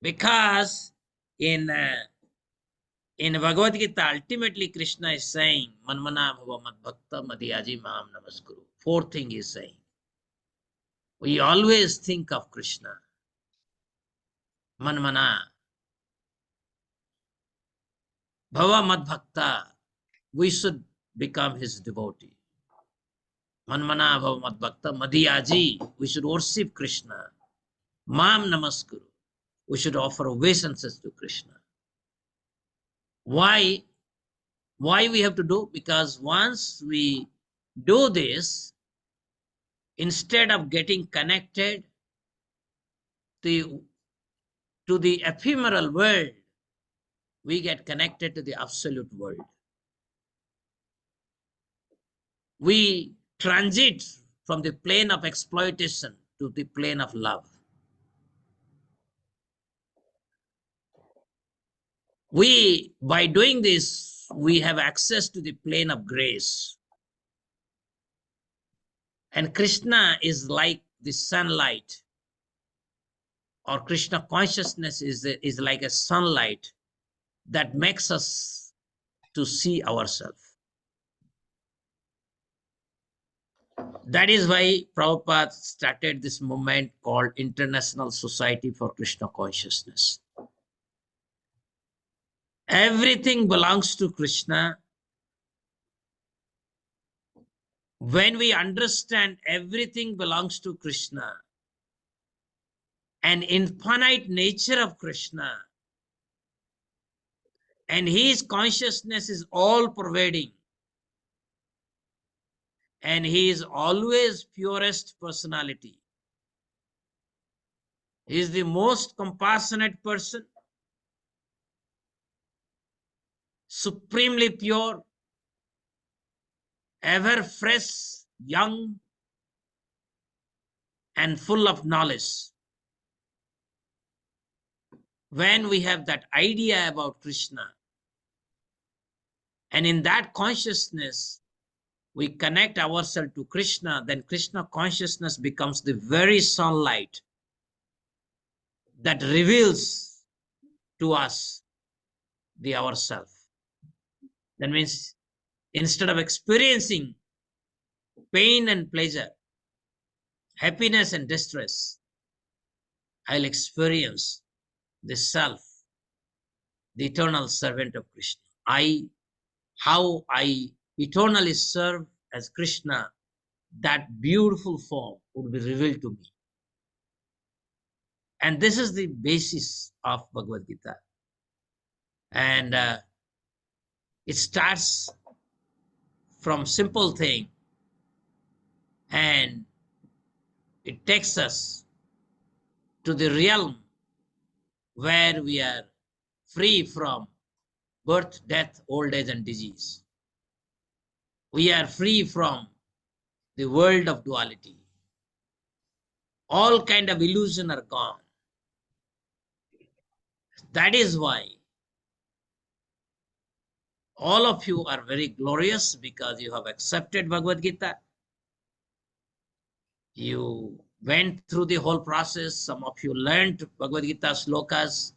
Because in Bhagavad Gita, ultimately Krishna is saying, Manmana bhava mad bhakta madhyaji maham namaskuru. Fourth thing he is saying. We always think of Krishna. Manmana bhava mad bhakta. We should become his devotee. Manmana bhava mad bhakta madhyaji. We should worship Krishna. Maham namaskuru. We should offer obeisances to Krishna. Why we have to do? Because once we do this, instead of getting connected to the ephemeral world, we get connected to the absolute world. We transit from the plane of exploitation to the plane of love. By doing this, we have access to the plane of grace. And Krishna is like the sunlight, or Krishna consciousness is like a sunlight that makes us to see ourselves. That is why Prabhupada started this movement called International Society for Krishna Consciousness. Everything belongs to Krishna. When we understand everything belongs to Krishna and infinite nature of Krishna, and his consciousness is all pervading, and he is always purest personality. He is the most compassionate person, supremely pure, ever fresh, young, and full of knowledge. When we have that idea about Krishna, and in that consciousness, we connect ourselves to Krishna, then Krishna consciousness becomes the very sunlight that reveals to us the ourself. That means instead of experiencing pain and pleasure, happiness and distress, I'll experience the self, the eternal servant of Krishna. How I eternally serve as Krishna, that beautiful form would be revealed to me. And this is the basis of Bhagavad Gita. And it starts from simple thing. and it takes us to the realm where we are free from birth, death, old age, and disease. We are free from the world of duality. All kind of illusion are gone. That is why all of you are very glorious, because you have accepted Bhagavad Gita. You went through the whole process. Some of you learned Bhagavad Gita slokas.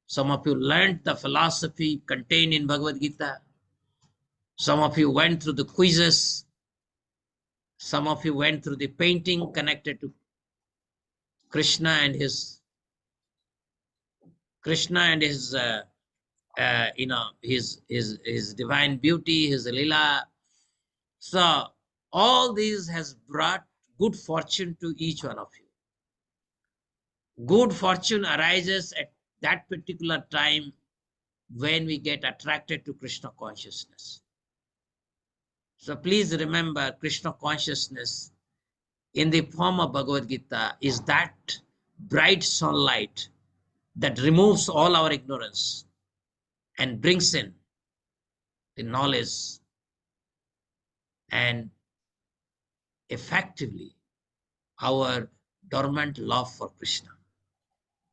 Some of you learned the philosophy contained in Bhagavad Gita. Some of you went through the quizzes. Some of you went through the painting connected to Krishna and his his divine beauty, his Lila. So all these has brought good fortune to each one of you. Good fortune arises at that particular time when we get attracted to Krishna consciousness. So please remember, Krishna consciousness in the form of Bhagavad Gita is that bright sunlight that removes all our ignorance and brings in the knowledge and effectively our dormant love for Krishna.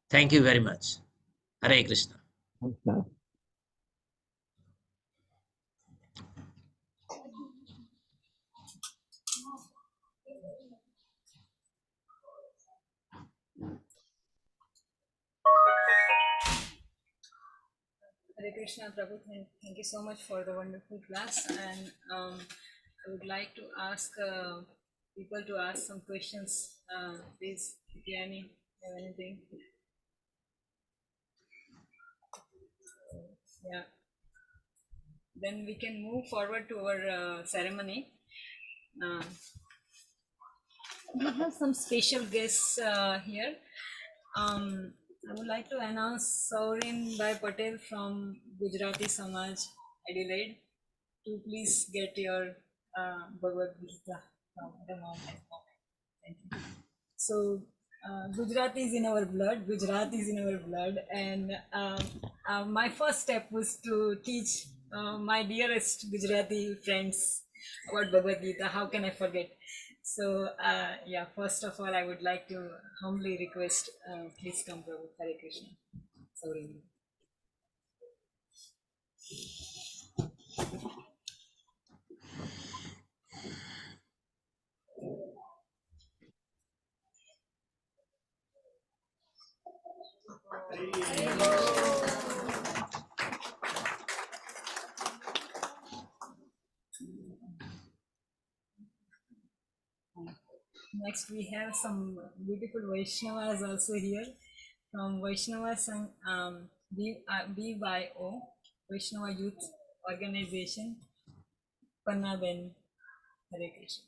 Thank you very much. Hare Krishna. Hare Krishna, Prabhu, thank you so much for the wonderful class. And I would like to ask people to ask some questions. Please, if you have anything. Yeah. Then we can move forward to our ceremony. We have some special guests here. I would like to announce Saurin Bhai Patel from Gujarati Samaj, Adelaide, to please get your Bhagavad Gita from the mountain. Thank you. So, Gujarati is in our blood, Gujarati is in our blood, and my first step was to teach my dearest Gujarati friends about Bhagavad Gita. How can I forget? So, yeah, first of all, I would like to humbly request, please come, Prabhu. Hare Krishna. Sorry. Next, we have some beautiful Vaishnavas also here from Vaishnava BYO, Vaishnava Youth Organization, Pannaben. Hare Krishna.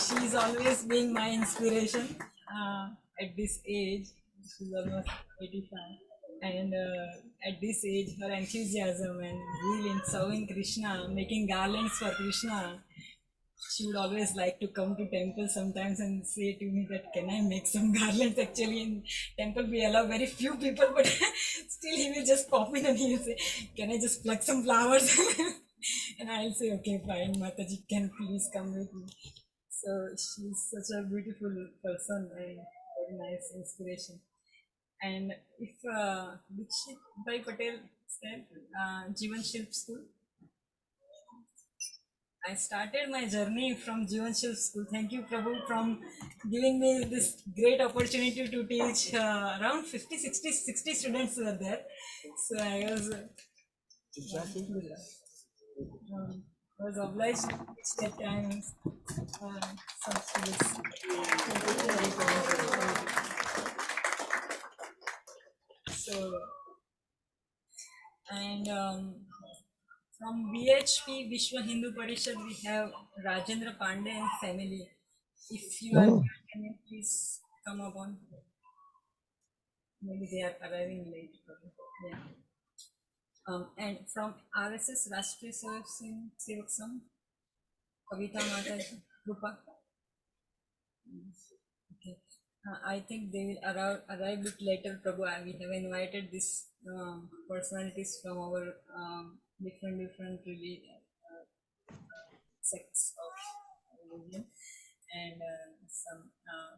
She's always being my inspiration at this age. She's almost 85, and at this age, her enthusiasm and zeal in serving Krishna, making garlands for Krishna. She would always like to come to temple sometimes and say to me that, can I make some garlands? Actually, in temple we allow very few people, but still he will just pop in and he will say, can I just pluck some flowers? And I'll say, okay, fine, Mataji, can please come with me. So she's such a beautiful person and very nice inspiration. And if Dikshit Bhai Patel said, Jivanshilp School, I started my journey from Jivanshilp School. Thank you, Prabhu, from giving me this great opportunity to teach. Around 50, 60 students were there. So I was obliged to teach that time some students. So, and from BHP Vishwa Hindu Parishad, we have Rajendra Pandey and family. If you are here, can you please come upon? Maybe they are arriving late. Yeah. And from RSS Rashtriya Sevak Sangh, Kavita Mataji, Rupa. Okay. I think they will arrive bit later, Prabhu. We have invited these personalities from our different sects of religion and some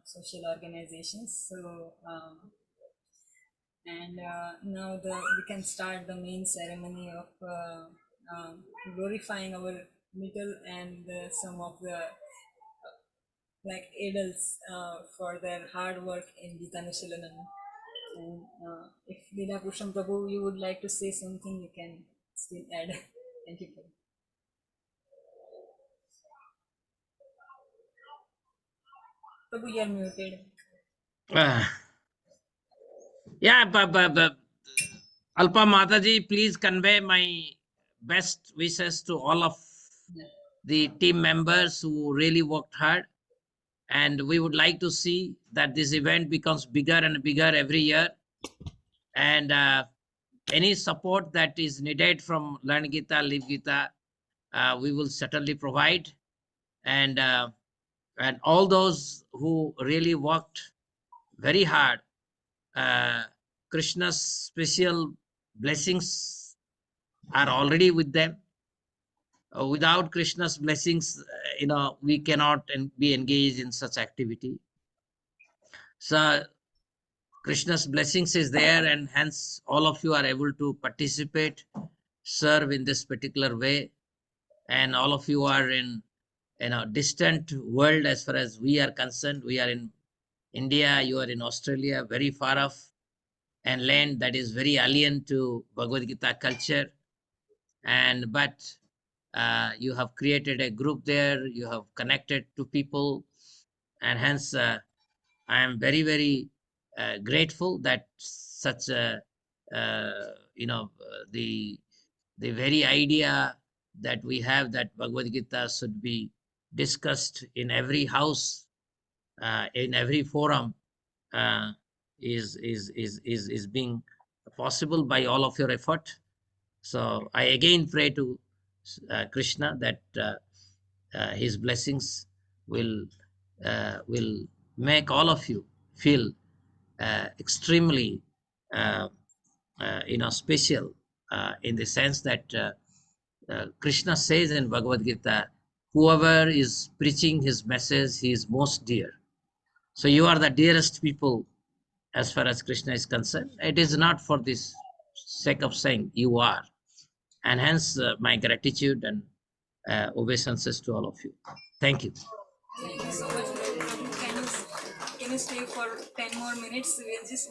social organizations. So, and now we can start the main ceremony of glorifying our middle and some of the like adults for their hard work in Gitanushilanam. And if Lila Purushottam Prabhu, you would like to say something, you can still add. Thank you, Prabhu. Prabhu, you are muted. Yeah, Alpa Mataji, please convey my best wishes to all of the team members who really worked hard. And we would like to see that this event becomes bigger and bigger every year. And any support that is needed from Learn Gita, Live Gita, we will certainly provide. And all those who really worked very hard, Krishna's special blessings are already with them. Without Krishna's blessings, we cannot be engaged in such activity. So Krishna's blessings is there, and hence all of you are able to participate, serve in this particular way. And all of you are in a distant world as far as we are concerned. We are in India, you are in Australia, very far off, and land that is very alien to Bhagavad Gita culture. But you have created a group there, you have connected to people, and hence I am very, very grateful that such the very idea that we have that Bhagavad Gita should be discussed in every house, in every forum, is being possible by all of your effort. So I again pray to Krishna that his blessings will make all of you feel extremely special, in the sense that Krishna says in Bhagavad Gita, whoever is preaching his message, he is most dear. So you are the dearest people as far as Krishna is concerned. It is not for this sake of saying you are. And hence my gratitude and obeisances to all of you. Thank you. Thank you so much, Prabhu. Can you stay for 10 more minutes? We'll just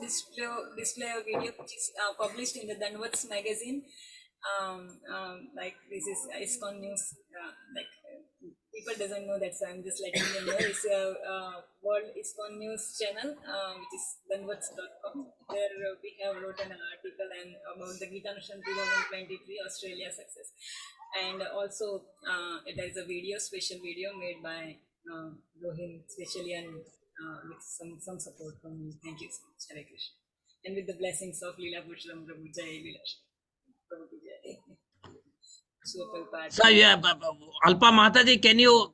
display a video which is published in the Danvats magazine. Like this is ISKCON news. People doesn't know that, so I'm just letting them know. It's a World ISKCON News channel, which is danvats.com. There we have wrote an article about the Gitanushilanam 2023 Australia success, and also it is a special video made by Rohin, especially, and with some support from me. Thank you so much, Hare Krishna, and with the blessings of Lila Purushottam Prabhu Jai Lila Prabhu Jai. So yeah, Alpa Mataji, can you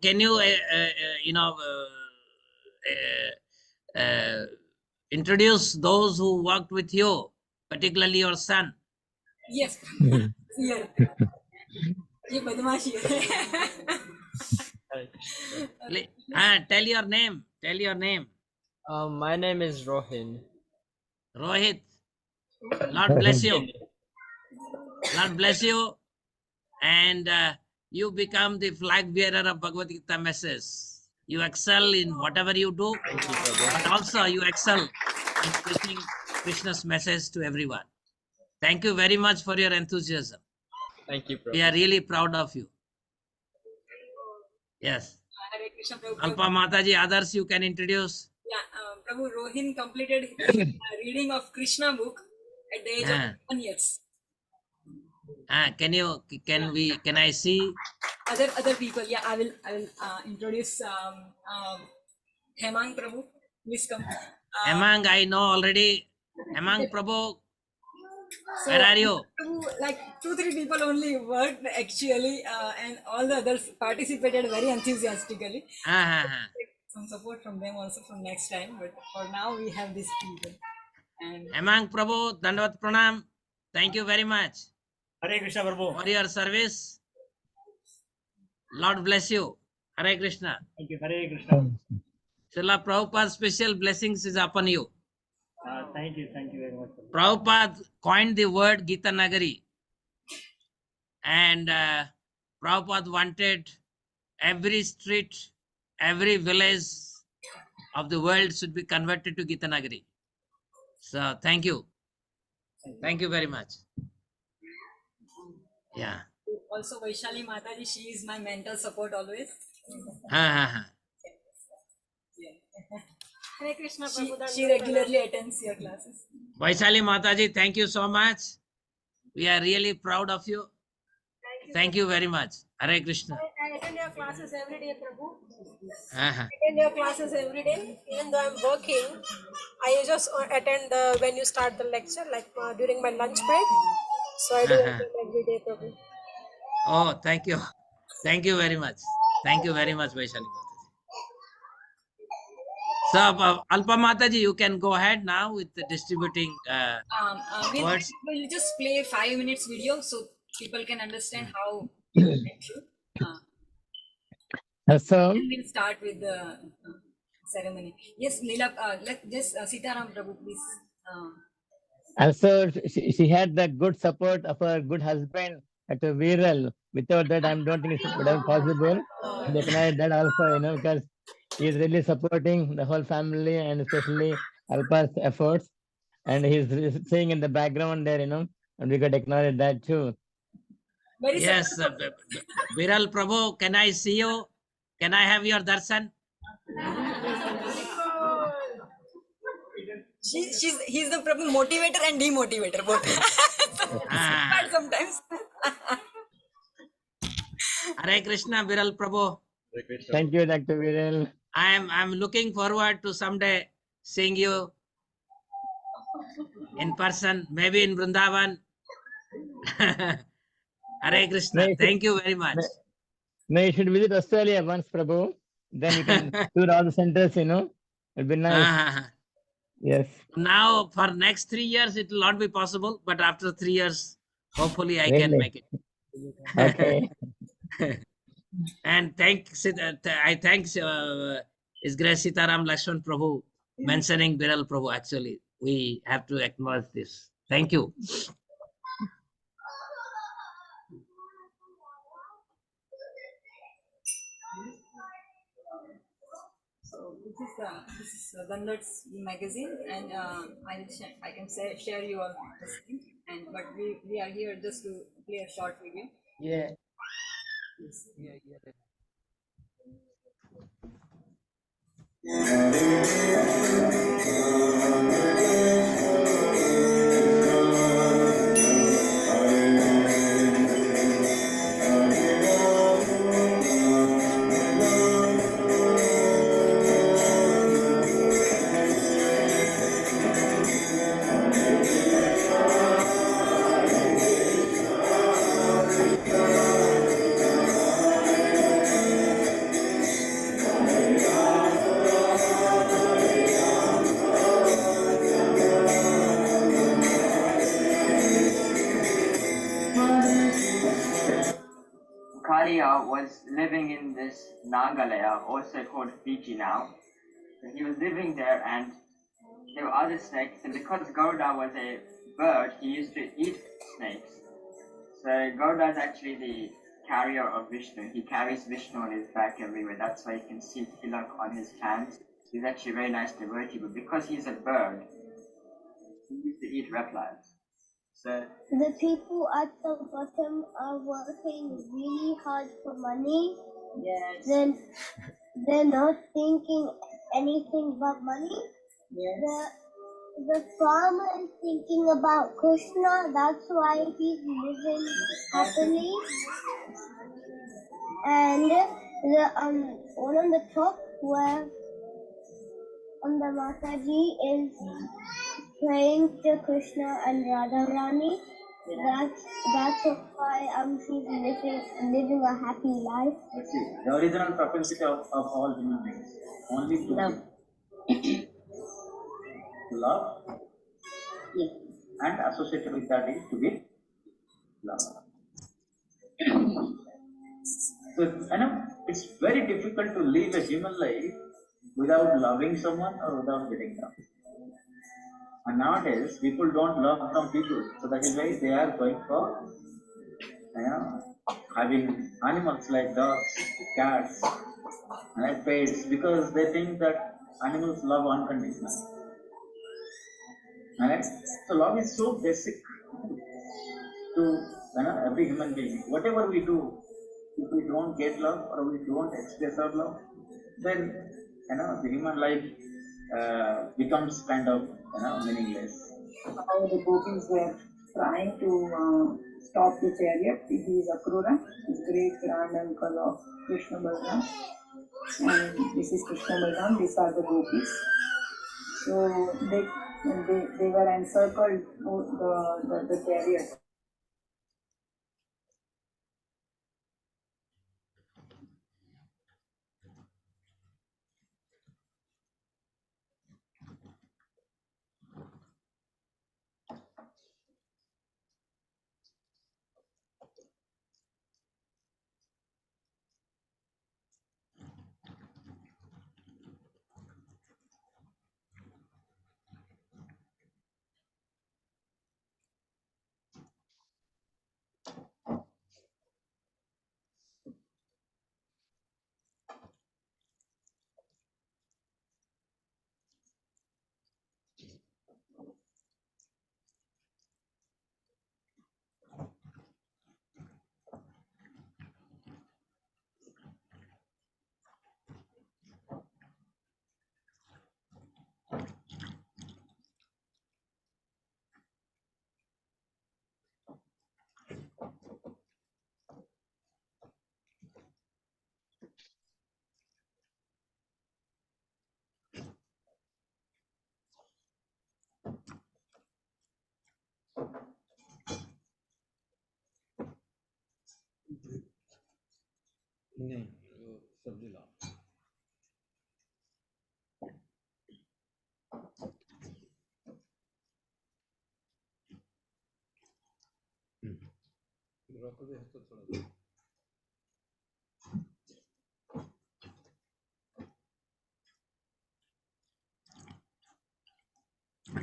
introduce those who worked with you, particularly your son? Yes. Yeah. Tell your name. Tell your name. My name is Rohin. Rohit. Lord bless you. Lord bless you. And you become the flag bearer of Bhagavad Gita message. You excel in whatever you do, but also you excel in preaching Krishna's message to everyone. Thank you very much for your enthusiasm. Thank you, Prabhu. We are really proud of you. Yes. Hare Krishna, Prabhu. Alpa Mataji, others you can introduce. Yeah, Prabhu Rohin completed reading of Krishna book at the age Ah. of 1 years. Can I see? Other people, yeah, I will introduce Hemang Prabhu. Please come. Hemang, I know already. Hemang Prabhu, where are you? Like 2-3 people only worked actually, and all the others participated very enthusiastically. Some support from them also from next time, but for now we have these people. And Hemang Prabhu, Dandavat Pranam. Thank you very much. Hare Krishna Prabhu. For your service. Lord bless you. Hare Krishna. Thank you. Hare Krishna. Srila Prabhupada's special blessings is upon you. Thank you very much. Prabhupada coined the word Gita Nagari. And Prabhupada wanted every street, every village of the world should be converted to Gita Nagari. So thank you. Thank you very much. Yeah. also Vaishali Mataji, she is my mental support always. Hare Krishna She, Prabhu. she regularly attends your classes. Vaishali Mataji, thank you so much. We are really proud of you. Thank you very much. Hare Krishna. I attend your classes every day, Prabhu. Uh-huh. I attend your classes every day. Even though I'm working, I just attend when you start the lecture, like during my lunch break. So I do attend every day, Prabhu. Oh, thank you. Thank you very much. Thank you very much, Vaishali Mataji. So, Alpa Mataji, you can go ahead now with the distributing words. We'll just play 5 minutes video so people can understand how. So, and we'll start with the ceremony. Yes, Lila, just Sitaram Prabhu, please. Also, she had the good support of her good husband at a Viral. Without that, I don't think it would have been possible. And they can that also, because he is really supporting the whole family and especially Alpa's efforts. And he's saying in the background there, and we got to acknowledge that too. Yes, Viral Prabhu, can I see you? Can I have your darshan? He's the Prabhu motivator and demotivator both. Sometimes. Hare Krishna, Viral Prabhu. Thank you, Dr. Viral. I'm looking forward to someday seeing you in person, maybe in Vrindavan. Hare Krishna. Thank you very much. No, you should visit Australia once, Prabhu. Then you can tour all the centers, It'll be nice. Yes. Now, for next 3 years, it will not be possible. But after 3 years, hopefully I can make it. Okay. And I thank His Grace Sitaram Lakshman Prabhu mentioning Viral Prabhu. Actually, we have to acknowledge this. Thank you. So this is Dandot's magazine, and I can share you all this thing. But we are here just to play a short video. Yeah. Yes. Kalia was living in this Nagalaya, also called Fiji now. So he was living there and there were other snakes, and because Gauda was a bird, he used to eat snakes. So Gauda is actually the carrier of Vishnu. He carries Vishnu on his back everywhere. That's why you can see tilak on his hands. He's actually a very nice devotee, but because he's a bird, he used to eat reptiles. So the people at the bottom are working really hard for money. Yes. Then they're not thinking anything about money. Yes. the farmer is thinking about Krishna, that's why he's living happily. And the one on the top where the Mataji is praying to Krishna and Radharani. That's why she's living a happy life. See, the original propensity of all human beings, only to love. To love, yes. And associated with that is to be loved. So, it's very difficult to live a human life without loving someone or without getting loved. And nowadays, people don't love some people, so that is why they are going for having animals like dogs, cats, like pets, because they think that animals love unconditionally. Alright? So love is so basic to every human being. Whatever we do, if we don't get love or we don't express our love, then the human life becomes kind of meaningless. How the gopis were trying to stop the chariot. He is Akrura, his great granduncle of Krishna Balram. And this is Krishna Balram, these are the gopis. So they were encircled the chariot.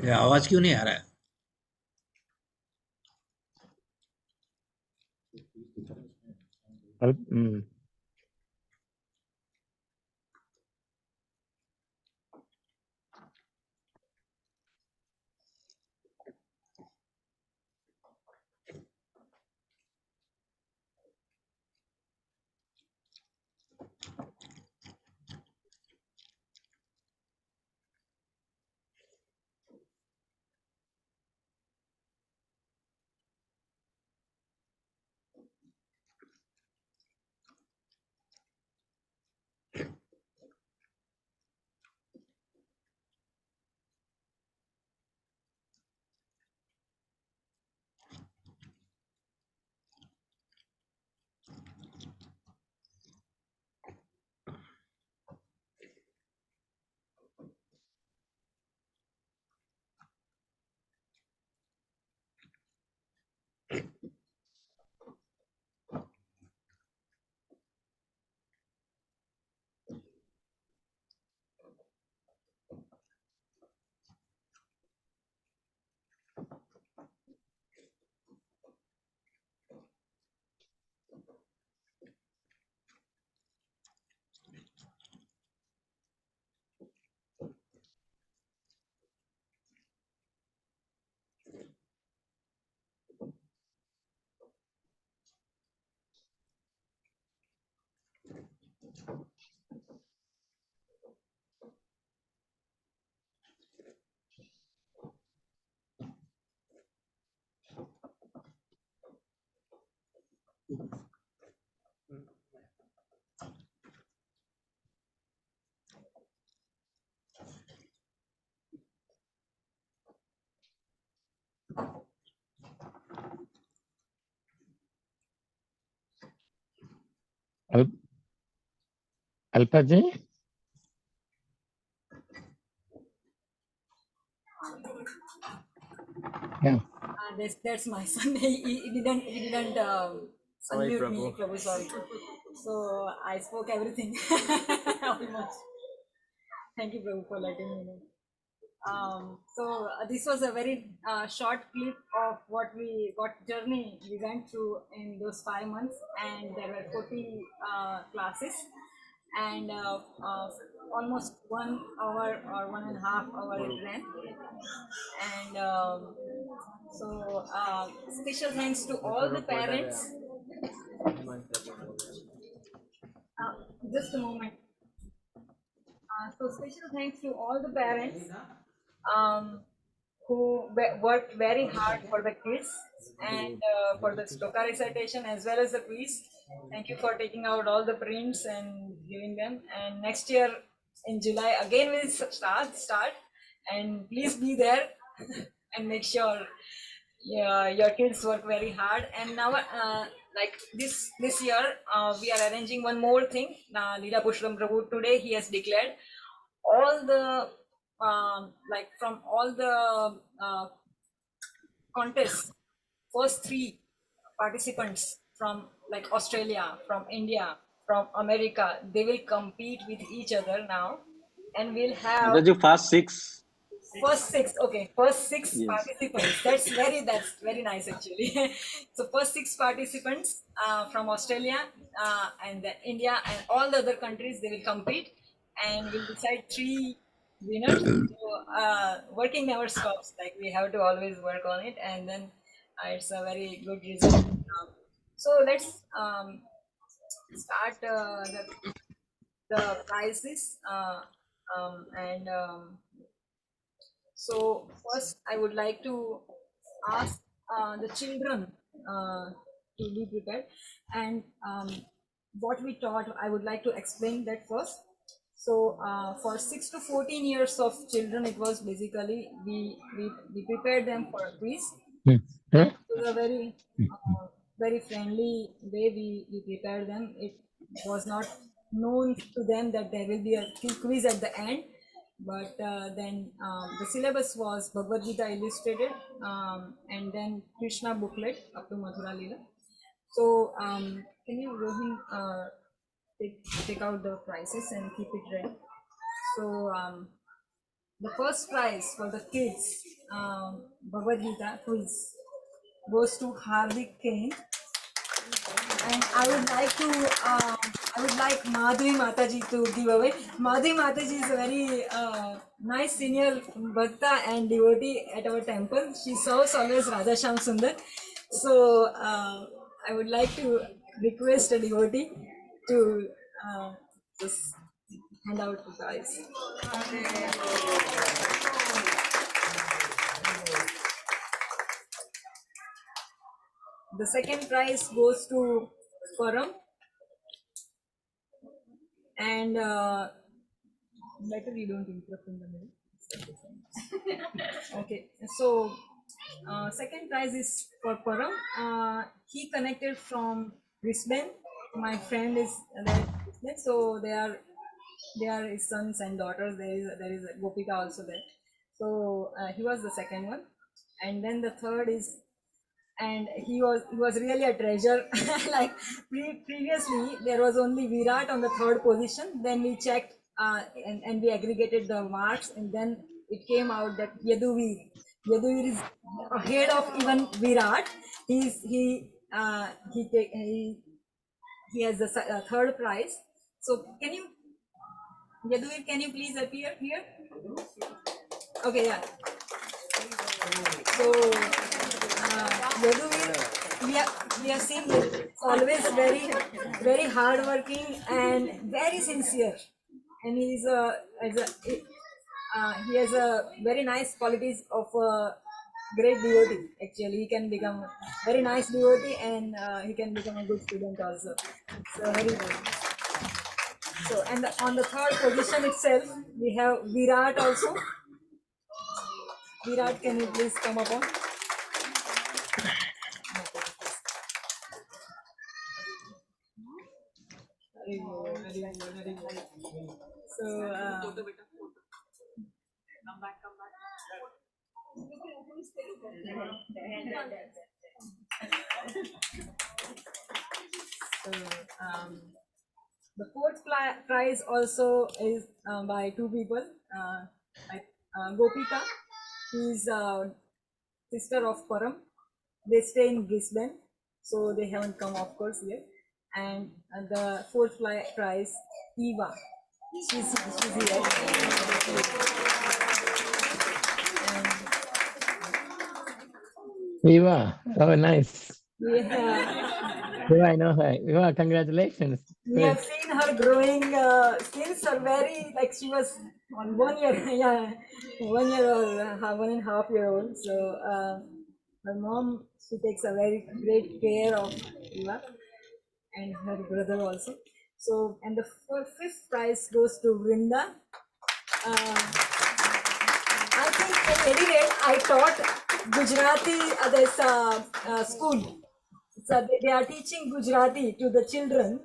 ये आवाज क्यों नहीं आ रहा है? Alpaji? Yeah. That's my son. He didn't Sorry, unmute me, Prabhu. Prabhu. Sorry. So I spoke everything almost. Thank you, Prabhu, for letting me know. This was a very short clip of what journey we went through in those 5 months, and there were 40 classes, and almost 1 hour or 1.5 hour it ran. And special thanks to all the parents. Just a moment. So special thanks to all the parents who worked very hard for the kids and for the sloka recitation as well as the quiz. Thank you for taking out all the prints and giving them. And next year in July again we'll start. And please be there and make sure your kids work very hard. And now like this year we are arranging one more thing. Lila Pushram Prabhu today he has declared all the like from all the contests, first 3 participants from like Australia, from India, from America, they will compete with each other now, and we'll have first 6. First 6, okay. First 6 Yes. participants. That's very nice actually. So first 6 participants from Australia and then India and all the other countries, they will compete, and we'll decide 3 winners. So working never stops. Like we have to always work on it, and then it's a very good result. So let's start the prizes so first, I would like to ask the children to be prepared, and what we taught, I would like to explain that first. So for 6 to 14 years of children, it was basically we prepared them for a quiz. It was a very friendly way we prepared them. It was not known to them that there will be a quiz at the end. But then the syllabus was Bhagavad Gita illustrated and then Krishna booklet up to Mathura Lila. So can you Rohin take out the prizes and keep it ready? So the first prize for the kids Bhagavad Gita quiz goes to Hardik Kane. And I would like Madhuri Mataji to give away. Madhuri Mataji is a very nice senior bhakta and devotee at our temple. She serves always Radha Shyam Sundar. So I would like to request a devotee to just hand out the prize. The second prize goes to Param, and better you don't interrupt in the middle. Okay, so second prize is for Param. He connected from Brisbane. My friend is there in Brisbane, so they are his sons and daughters. There is a Gopika also there. So he was the second one, and then the third is. And he was really a treasure. Like previously there was only Virat on the third position. Then we checked and we aggregated the marks, and then it came out that Yaduvir is ahead of even Virat. He has the third prize. So can you Yaduvir, can you please appear here? Okay, yeah. So Yaduvir, we have seen always very hardworking and very sincere, and he has a very nice qualities of great devotee. Actually, he can become a very nice devotee, and he can become a good student also. So very good. So, and on the third position itself, we have Virat also. Virat, can you please come upon? So, so the fourth prize also is by two people. Like Gopika, who is sister of Param. They stay in Brisbane, so they haven't come, of course, yet. And the fourth prize, Eva. She's here. Viva, oh nice. Yeah. Viva, I know her. Viva, congratulations. We have seen her growing since her very, like she was on 1 year, yeah, 1 year or 1.5 year old. So her mom, she takes a very great care of Eva and her brother also. So, and the fifth prize goes to Vrinda. I think at any rate, I taught Gujarati at this school. So they are teaching Gujarati to the children.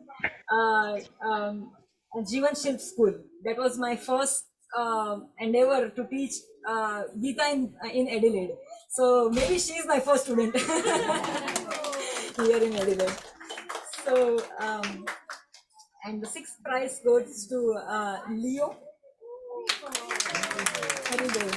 Jivan Shilp School. That was my first endeavor to teach Gita in Adelaide. So maybe she is my first student here in Adelaide. So and the sixth prize goes to Leo. Very good.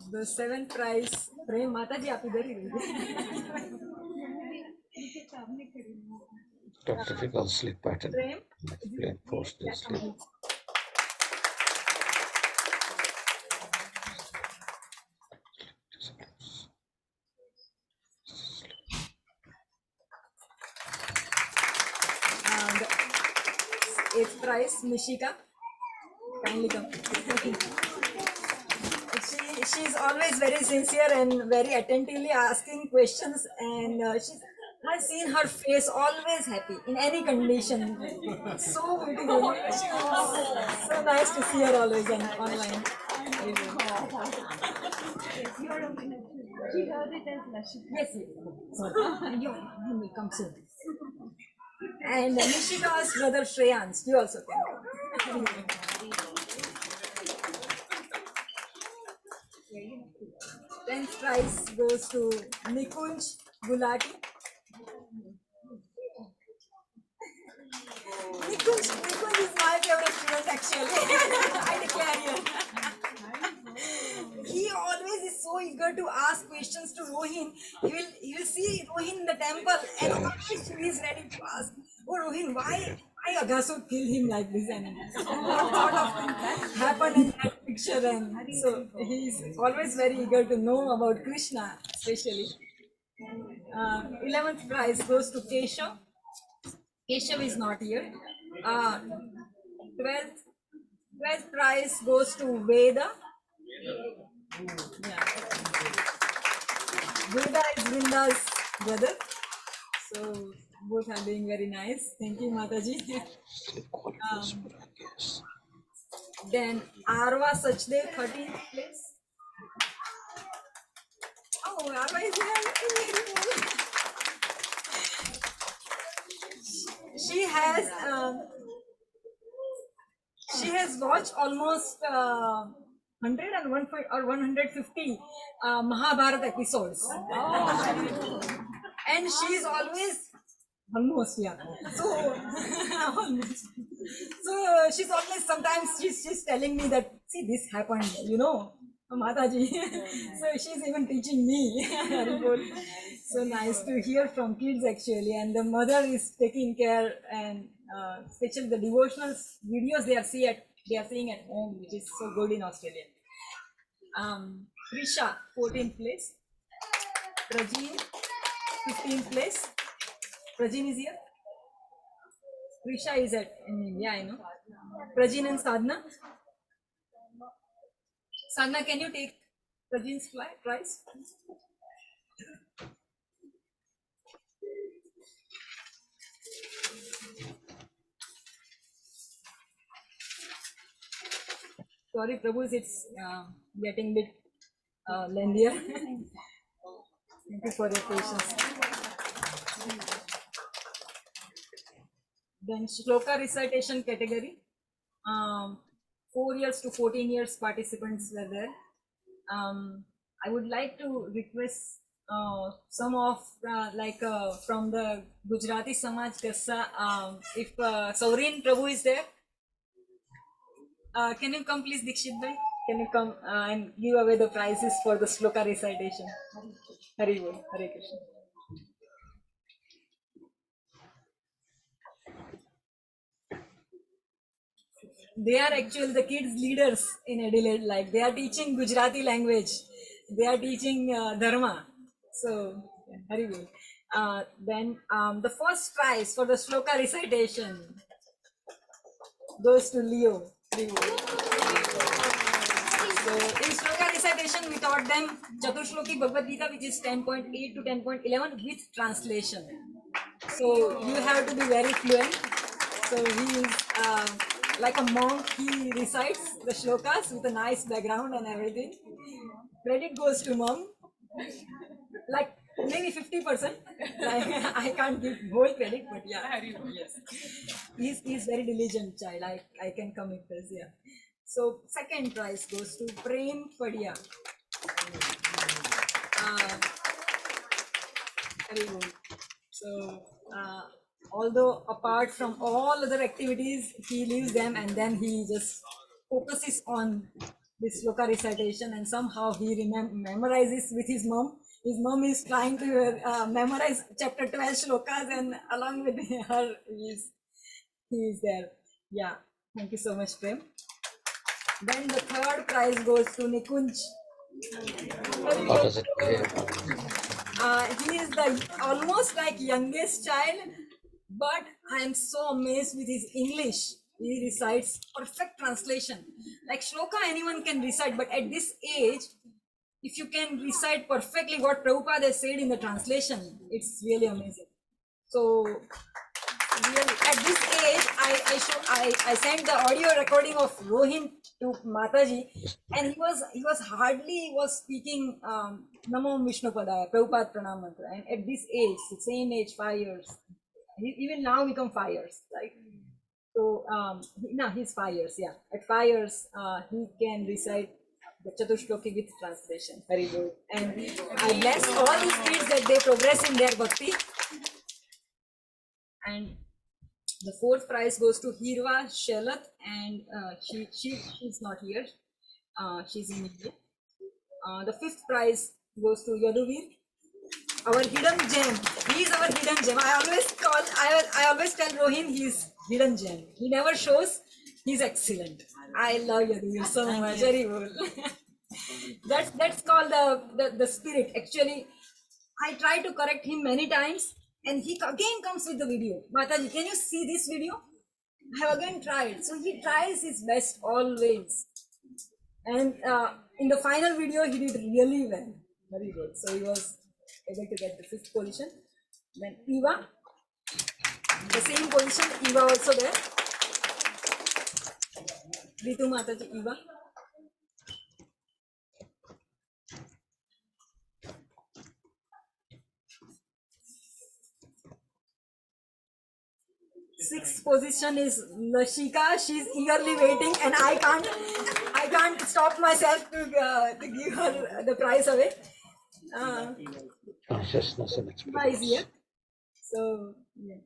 The seventh prize, Prem Mataji, आप इधर ही रहिए. Typical sleep pattern. Prem, Explain post the sleep. The eighth prize, Nishika. Kindly come. She's always very sincere and very attentively asking questions, and I've seen her face always happy in any condition. So beautiful. So nice to see her always online. She heard it as Lashika. Yes, you will come soon. And Nishika's brother Shreyans, you also can come. 10th prize goes to Nikunj Gulati. Nikunj is my favorite student actually. I declare here. He always is so eager to ask questions to Rohin. He will see Rohin in the temple and always he is ready to ask, oh Rohin, why Aghasur killed him like this, and what sort of thing happened in that picture, and so he is always very eager to know about Krishna especially. 11th prize goes to Keshav. Keshav is not here. 12th prize goes to Veda. Yeah. Veda is Vrinda's brother. So both are being very nice. Thank you, Mataji. Then Arva Sachdev, 13th place. Oh, Arva is here. She has watched almost 101 or 150 Mahabharata episodes. Oh. And she is always almost, yeah. So almost. So she's always, sometimes she's telling me that, see, this happened, you know, Mataji. So she's even teaching me. So nice to hear from kids actually, and the mother is taking care, and especially the devotional videos they are seeing at home, which is so good in Australia. Prisha, 14th place. Rajin, 15th place. Prajin is here. Risha is in India, I know. Prajin and Sadhna. Sadhna, can you take Prajin's prize? Sorry, Prabhu, it's getting bit lengthier. Thank you for your patience. Then Shloka recitation category. 4 years to 14 years participants were there. I would like to request some of from the Gujarati Samaj Kassa, if Saurin Prabhu is there. Can you come please, Dikshit bhai? Can you come and give away the prizes for the Shloka recitation? Hari Bol, Hare Krishna. They are actually the kids leaders in Adelaide. Like they are teaching Gujarati language. They are teaching Dharma. So, Hari Bol. Then the first prize for the Shloka recitation goes to Leo. So in Shloka recitation, we taught them Chatushloki Bhagavad Gita, which is 10.8 to 10.11 with translation. So you have to be very fluent. So he is like a monk. He recites the shlokas with a nice background and everything. Credit goes to mom. Like maybe 50%. Like, I can't give whole credit, but yeah, yes. He's very diligent child. I can commit this, yeah. So second prize goes to Prem Padia. Very good. So although apart from all other activities, he leaves them and then he just focuses on this shloka recitation, and somehow he memorizes with his mom. His mom is trying to memorize chapter 12 shlokas, and along with her, he is there. Yeah, thank you so much, Prem. Then the third prize goes to Nikunj. He is the almost like youngest child, but I am so amazed with his English. He recites perfect translation. Like shloka anyone can recite, but at this age, if you can recite perfectly what Prabhupada has said in the translation, it's really amazing. So really, at this age, I sent the audio recording of Rohin to Mataji, and he was speaking Namo Vishnu Padaya, Prabhupada Pranam Mantra, and at this age, the same age, 5 years, he will now become 5 years, right? So now he's 5 years, yeah. At 5 years, he can recite the Chatushloki with translation. Very good. And I bless all these kids that they progress in their bhakti. And the fourth prize goes to Hirva Shelat, and she's not here. She's in India. The fifth prize goes to Yaduvir, our hidden gem. He is our hidden gem. I always tell Rohin he's hidden gem. He never shows. He's excellent. I love Yaduvir so much. Very well. That's called the spirit. Actually, I try to correct him many times, and he again comes with the video. Mataji, can you see this video? I have again tried. So he tries his best always. And in the final video, he did really well. Very good. So he was able to get the 5th position. Then Eva, the same position, Eva also there. Ritu Mataji, Eva. Sixth position is Lashika. She's eagerly waiting, and I can't stop myself to give her the prize away. Consciousness and Eva is here. So yeah.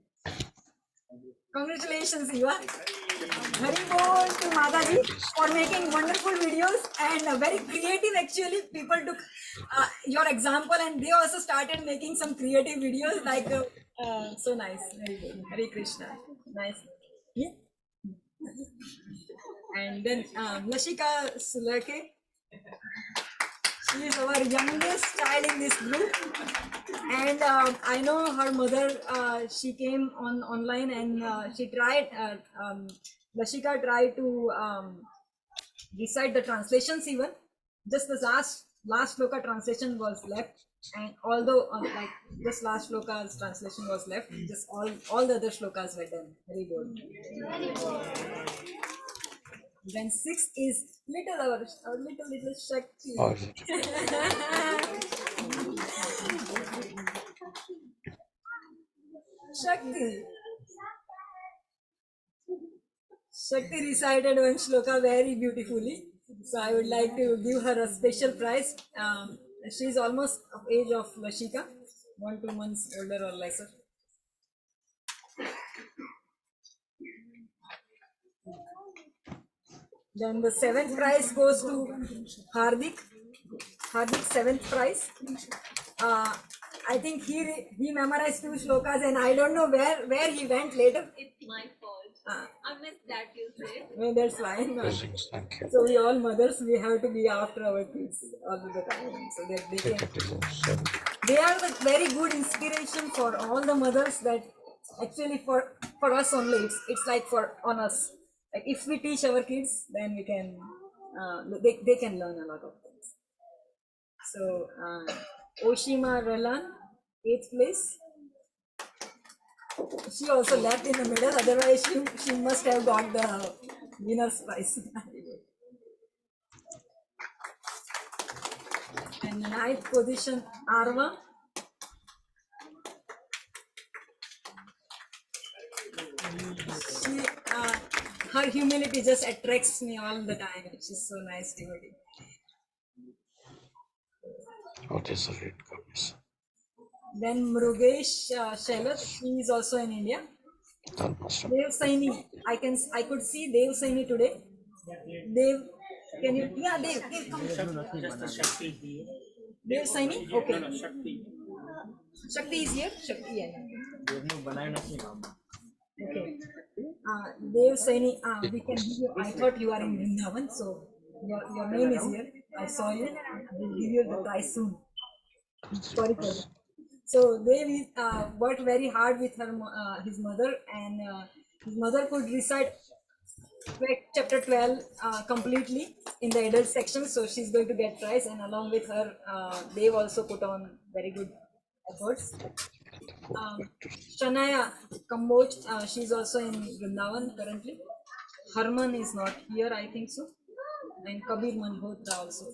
Congratulations, Eva. Hari Bol to Mataji for making wonderful videos and very creative. Actually, people took your example and they also started making some creative videos like so nice. Very good. Hare Krishna. Nice. Yeah. And then Lashika Sulake. She is our youngest child in this group, and I know her mother. She came online and she tried. Lashika tried to recite the translations even. Just the last shloka translation was left, and although like this last shloka's translation was left, just all the other shlokas were done. Very good. Then 6 is little Shakti. Oh, Shakti. Shakti recited one shloka very beautifully. So I would like to give her a special prize. She is almost of age of Lashika, 1-2 months older or lesser. Then the 7th prize goes to Hardik. Hardik 7th prize. I think he memorized 2 shlokas and I don't know where he went later. It's my fault. I missed that you said. No, that's fine. So we all mothers, we have to be after our kids all the time. So that they are the very good inspiration for all the mothers. That actually for us only. It's like on us. Like if we teach our kids, then we can they can learn a lot of things. So Oshima Ralan, 8th place. She also left in the middle, otherwise she must have got the winner's prize. And 9th position, Arva. She, her humility just attracts me all the time. She's so nice devotee. what is the red comes? Then Mrugesh Shelat, he is also in India. Dev Saini, I could see Dev Saini today. Dev, can you? Yeah, Dev come. Dev Saini, okay. No, Shakti. Shakti is here. Shakti, yeah. Okay. Dev Saini, we can give you. I thought you are in Vrindavan, so your name is here. I saw you. We'll give you the prize soon. Sorry for that. So Dev worked very hard with his mother, and his mother could recite chapter 12 completely in the adult section, so she's going to get prize. And along with her, Dev also put on very good efforts. Shanaya Kamboj, she's also in Vrindavan currently. Harman is not here, I think so. And Kabir Malhotra also.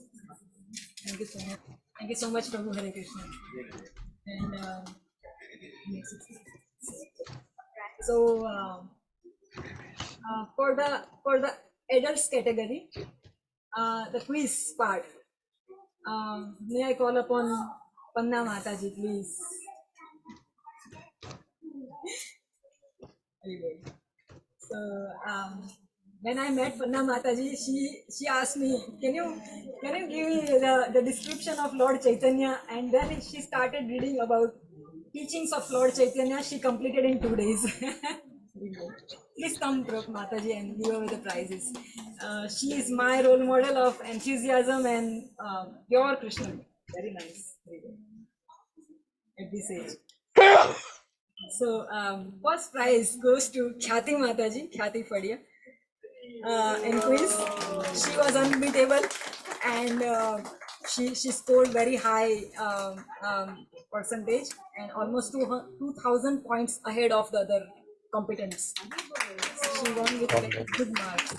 Thank you so much. Thank you so much, Prabhu. Hare Krishna. And so for the adults category, the quiz part, may I call upon Panna Mataji, please? So when I met Panna Mataji, she asked me, can you give me the description of Lord Chaitanya? And then she started reading about teachings of Lord Chaitanya. She completed in 2 days. Please come, Mataji, and give away the prizes. She is my role model of enthusiasm and pure Krishna. Very nice. Very good. At this age. So first prize goes to Khyati Mataji, Khyati Fadia. In quiz, she was unbeatable, and she scored very high percentage and almost 2,000 points ahead of the other competents. So she won with very good marks.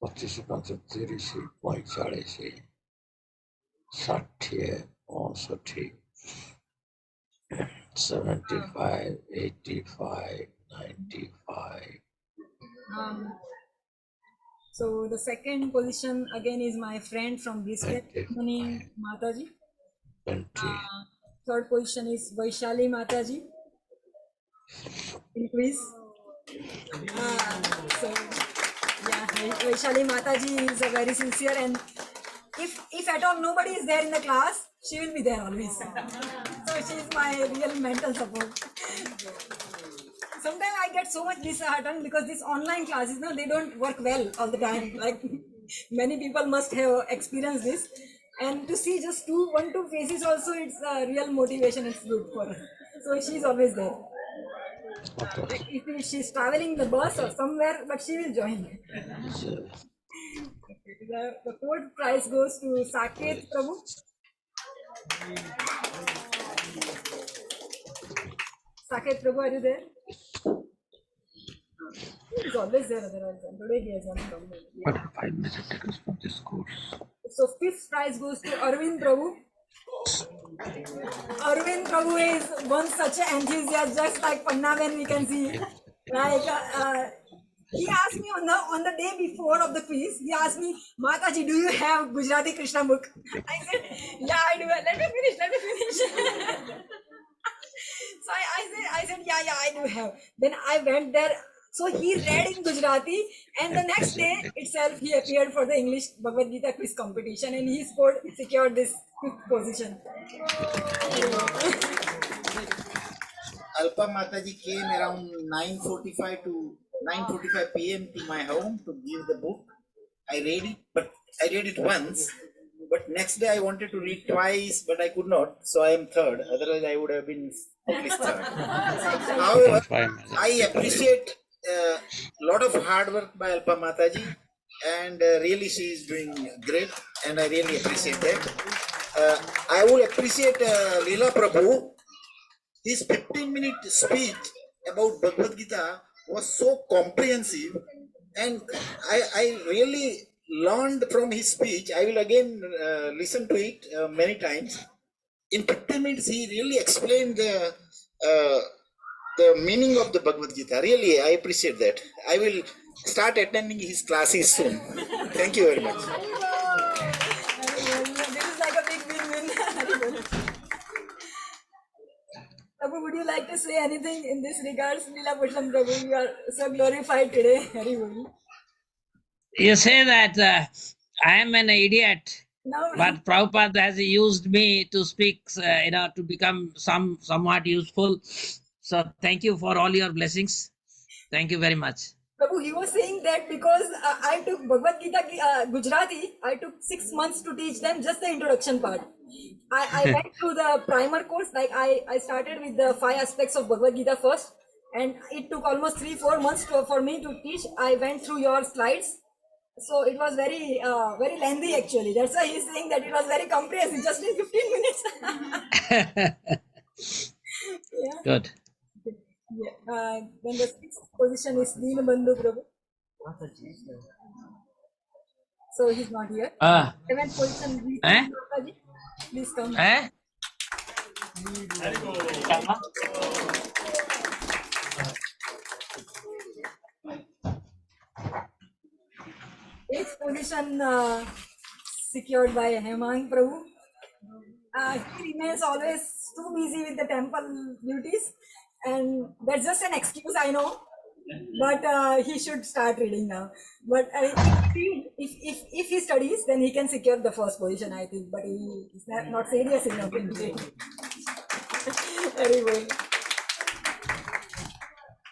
Participants of 30.40, 60, 60, 75, 85, 95. So the second position again is my friend from Brisbane, Mataji. Third position is Vaishali Mataji in quiz. So yeah, Vaishali Mataji is a very sincere, and if at all nobody is there in the class, she will be there always. So she is my real mental support. Sometimes I get so much disheartened because these online classes, they don't work well all the time. Like Many people must have experienced this, and to see just two faces also, it's a real motivation. It's good for her. So she's always there. Like if she's traveling the bus or somewhere, but she will join. The fourth prize goes to Saket Prabhu. Saket Prabhu, are you there? He's always there otherwise. Today he has one problem. What are 5 minutes it takes for this course? So fifth prize goes to Arvind Prabhu. Arvind Prabhu is one such an enthusiast, just like Pannaven we can see. Like he asked me on the day before of the quiz, he asked me, Mataji, do you have Gujarati Krishna book? I said, yeah, I do. Let me finish. So I said, yeah, I do have. Then I went there. So he read in Gujarati, and the next day itself he appeared for the English Bhagavad Gita quiz competition, and he secured this fifth position. Alpa Mataji came around 9:45 to 9:45 p.m. to my home to give the book. I read it, but I read it once. But next day I wanted to read twice, but I could not. So I am third. Otherwise I would have been at least third. However, I appreciate a lot of hard work by Alpa Mataji, and really she is doing great, and I really appreciate that. I would appreciate Lila Prabhu. His 15-minute speech about Bhagavad Gita was so comprehensive, and I really learned from his speech. I will again listen to it many times. In 15 minutes, he really explained the meaning of the Bhagavad Gita. Really, I appreciate that. I will start attending his classes soon. Thank you very much. This is like a big win-win. Prabhu, would you like to say anything in this regards? Lila Purushottam Prabhu, you are so glorified today. Very good. You say that I am an idiot, No. but Prabhupada has used me to speak, to become somewhat useful. So thank you for all your blessings. Thank you very much. Prabhu, he was saying that because I took Bhagavad Gita Gujarati, I took 6 months to teach them just the introduction part. I went through the primer course, like I started with the 5 aspects of Bhagavad Gita first, and it took almost 3-4 months for me to teach. I went through your slides. So it was very lengthy actually. That's why he's saying that it was very comprehensive, just in 15 minutes. Yeah. Good. Yeah. Then the 6th position is Dinabandhu Prabhu. So he's not here. 7th position, Mataji. Please come. Eighth position secured by Hemang Prabhu. He remains always too busy with the temple duties, and that's just an excuse, I know. But he should start reading now. But if he studies, then he can secure the first position, I think. But he's not serious enough in it. Very well.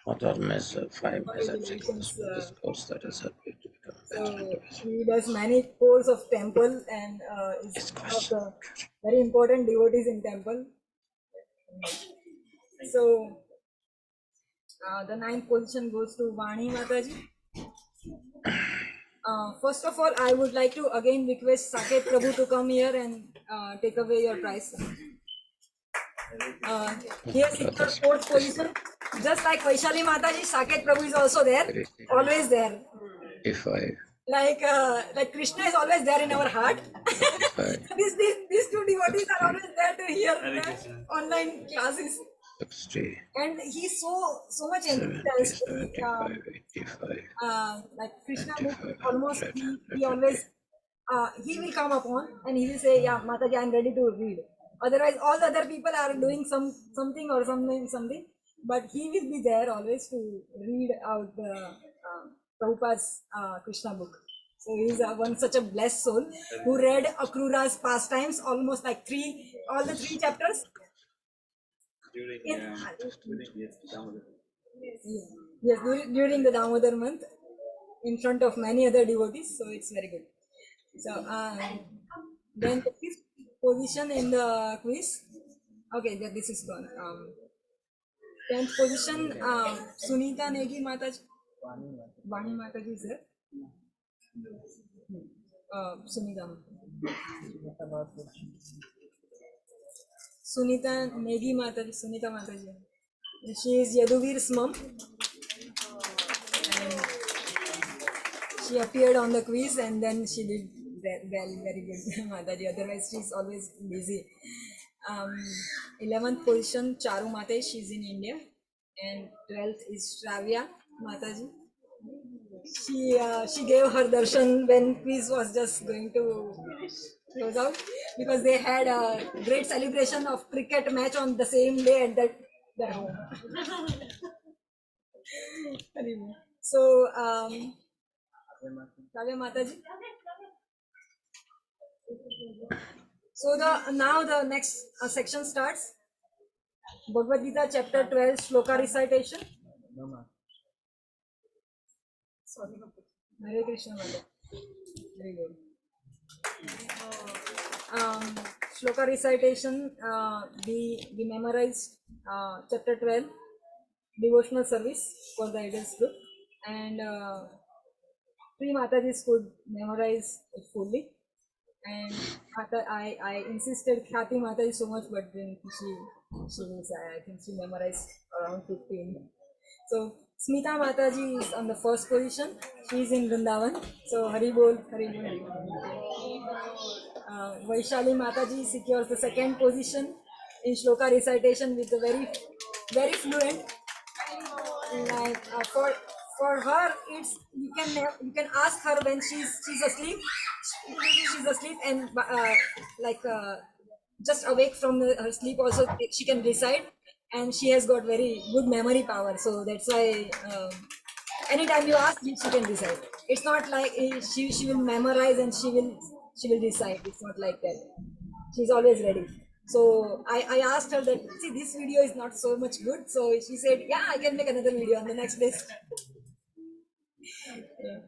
What are 5 measures this course that has helped you to become better? So he does many courses of temple, and is one of the very important devotees in temple. So the 9th position goes to Vani Mataji. First of all, I would like to again request Saket Prabhu to come here and take away your prize. Here is the 4th position. Just like Vaishali Mataji, Saket Prabhu is also there, always there. Like Krishna is always there in our heart. These two devotees are always there to hear online classes. And he's so much enthusiastic. Like Krishna book, almost he always he will come upon and he will say, yeah, Mataji, I'm ready to read. Otherwise, all the other people are doing something or something, but he will be there always to read out the Prabhupada's Krishna book. So he is such a blessed soul who read Akrura's pastimes, almost like all the 3 chapters. During the Damodar month, in front of many other devotees, so it's very good. So then the fifth position in the quiz. Okay, this is gone. 10th position, Sunita Negi Mataji. Vani Mataji is there. Sunita. Sunita Negi Mataji. Sunita Mataji. She is Yaduvir's mom. And she appeared on the quiz and then she did well, very good, Mataji. Otherwise, she's always busy. 11th position, Charu Mataji, she's in India. And 12th is Shravya Mataji. She gave her darshan when quiz was just going to close out, because they had a great celebration of cricket match on the same day at their home. So, Shravya Mataji. So now the next section starts. Bhagavad Gita chapter 12 shloka recitation. Sorry, Hare Krishna Mother. Very good. Shloka recitation. We memorized chapter 12 devotional service for the adults group, and 3 Matajis could memorize it fully. And I insisted Khyati Mataji so much, but then she was, I think she memorized around 15. So Smita Mataji is on the first position. She is in Vrindavan. So Hari Bol, Hari Bol, Hari Bol. Vaishali Mataji secures the second position in shloka recitation with a very fluent. Like for her, it's you can ask her when she's asleep. She's asleep and just awake from her sleep also she can recite, and she has got very good memory power. So that's why anytime you ask, she can recite. It's not like she will memorize and she will recite. It's not like that. She's always ready. So I asked her that, see, this video is not so much good. So she said, yeah, I can make another video on the next day. Yeah.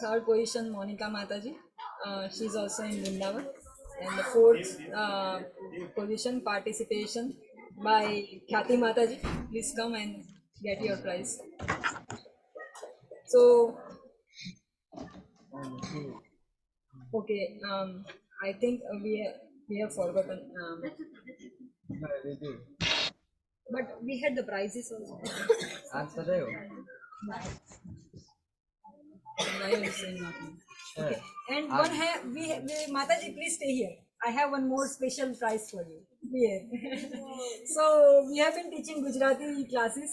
Third position, Monica Mataji. She's also in Vrindavan. And the fourth position, participation by Khyati Mataji. Please come and get your prize. So, okay, I think we have forgotten. But we had the prizes also. Why are you saying nothing? Okay. And Mataji, please stay here. I have one more special prize for you. Here. So we have been teaching Gujarati classes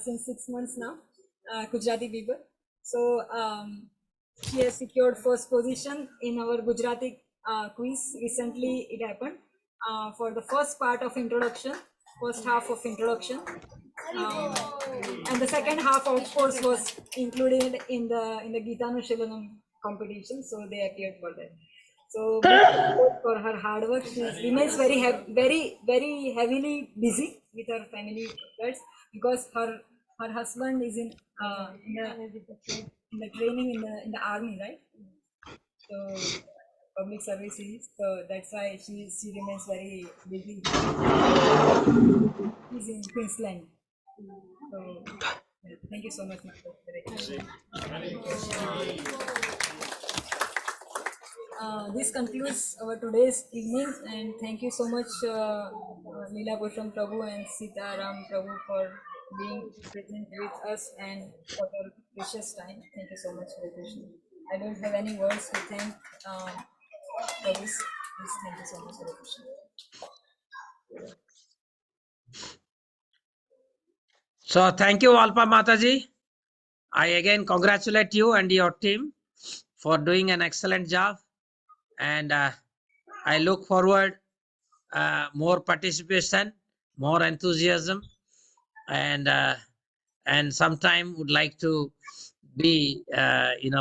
since 6 months now. Gujarati people. So she has secured first position in our Gujarati quiz. Recently it happened for the first part of introduction, first half of introduction. And the second half, of course, was included in the Gitanushilanam competition, so they appeared for that. So for her hard work, she remains very heavily busy with her family affairs, because her husband is in the training in the army, right? So public services, so that's why she remains very busy. She's in Queensland. So thank you so much, this concludes our today's evening, and thank you so much, Lila Prabhu and Sita Ram Prabhu, for being present with us and for your precious time. Thank you so much, Hare Krishna. I don't have any words to thank Prabhu. Please, thank you so much, Hare Krishna. So thank you, Alpa Mataji. I again congratulate you and your team for doing an excellent job. And I look forward more participation, more enthusiasm, and sometime would like to be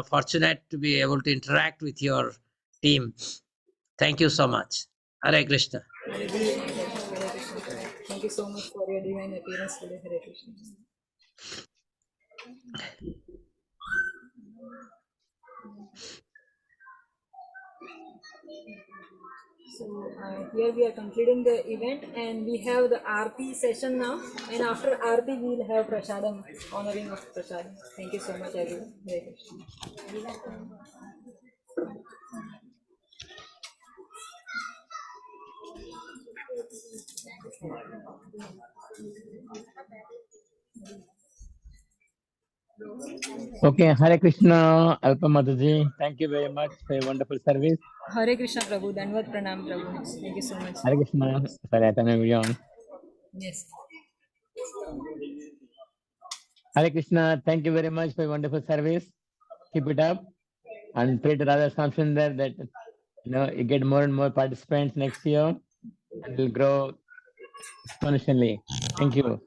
fortunate to be able to interact with your team. Thank you so much. Hare Krishna. Hare Krishna, Hare Krishna. Thank you so much for your divine appearance today, Hare Krishna. So here we are concluding the event, and we have the Aarti session now. And after Aarti, we will have Prasadam, honoring of Prasadam. Thank you so much, everyone. Hare Krishna. Okay, Hare Krishna, Alpa Mataji. Thank you very much for your wonderful service. Hare Krishna, Prabhu. Danvat Pranam, Prabhu. Thank you so much. Hare Krishna. Sorry, I turned my video on. Yes. Hare Krishna. Thank you very much for your wonderful service. Keep it up. And pray to Radha Swami that you get more and more participants next year, and will grow exponentially. Thank you.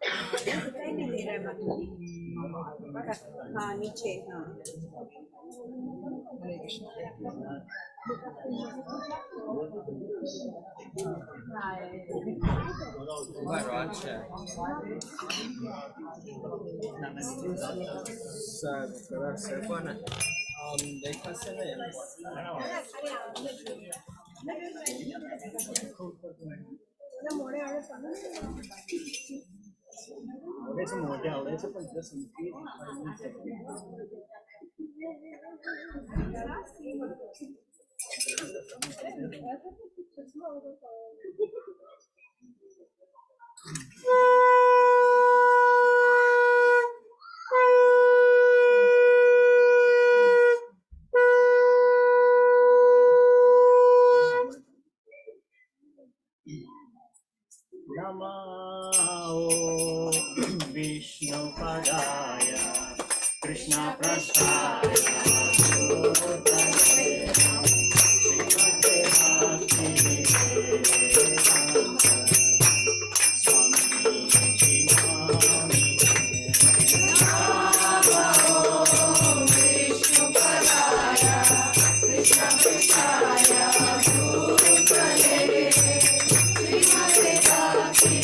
Namao Vishnu Padaya Krishna Prasthaya Sutale Srimate Bhakti Swami Imami Namao Vishnu Padaya Krishna Prasthaya Sutale Srimate Bhakti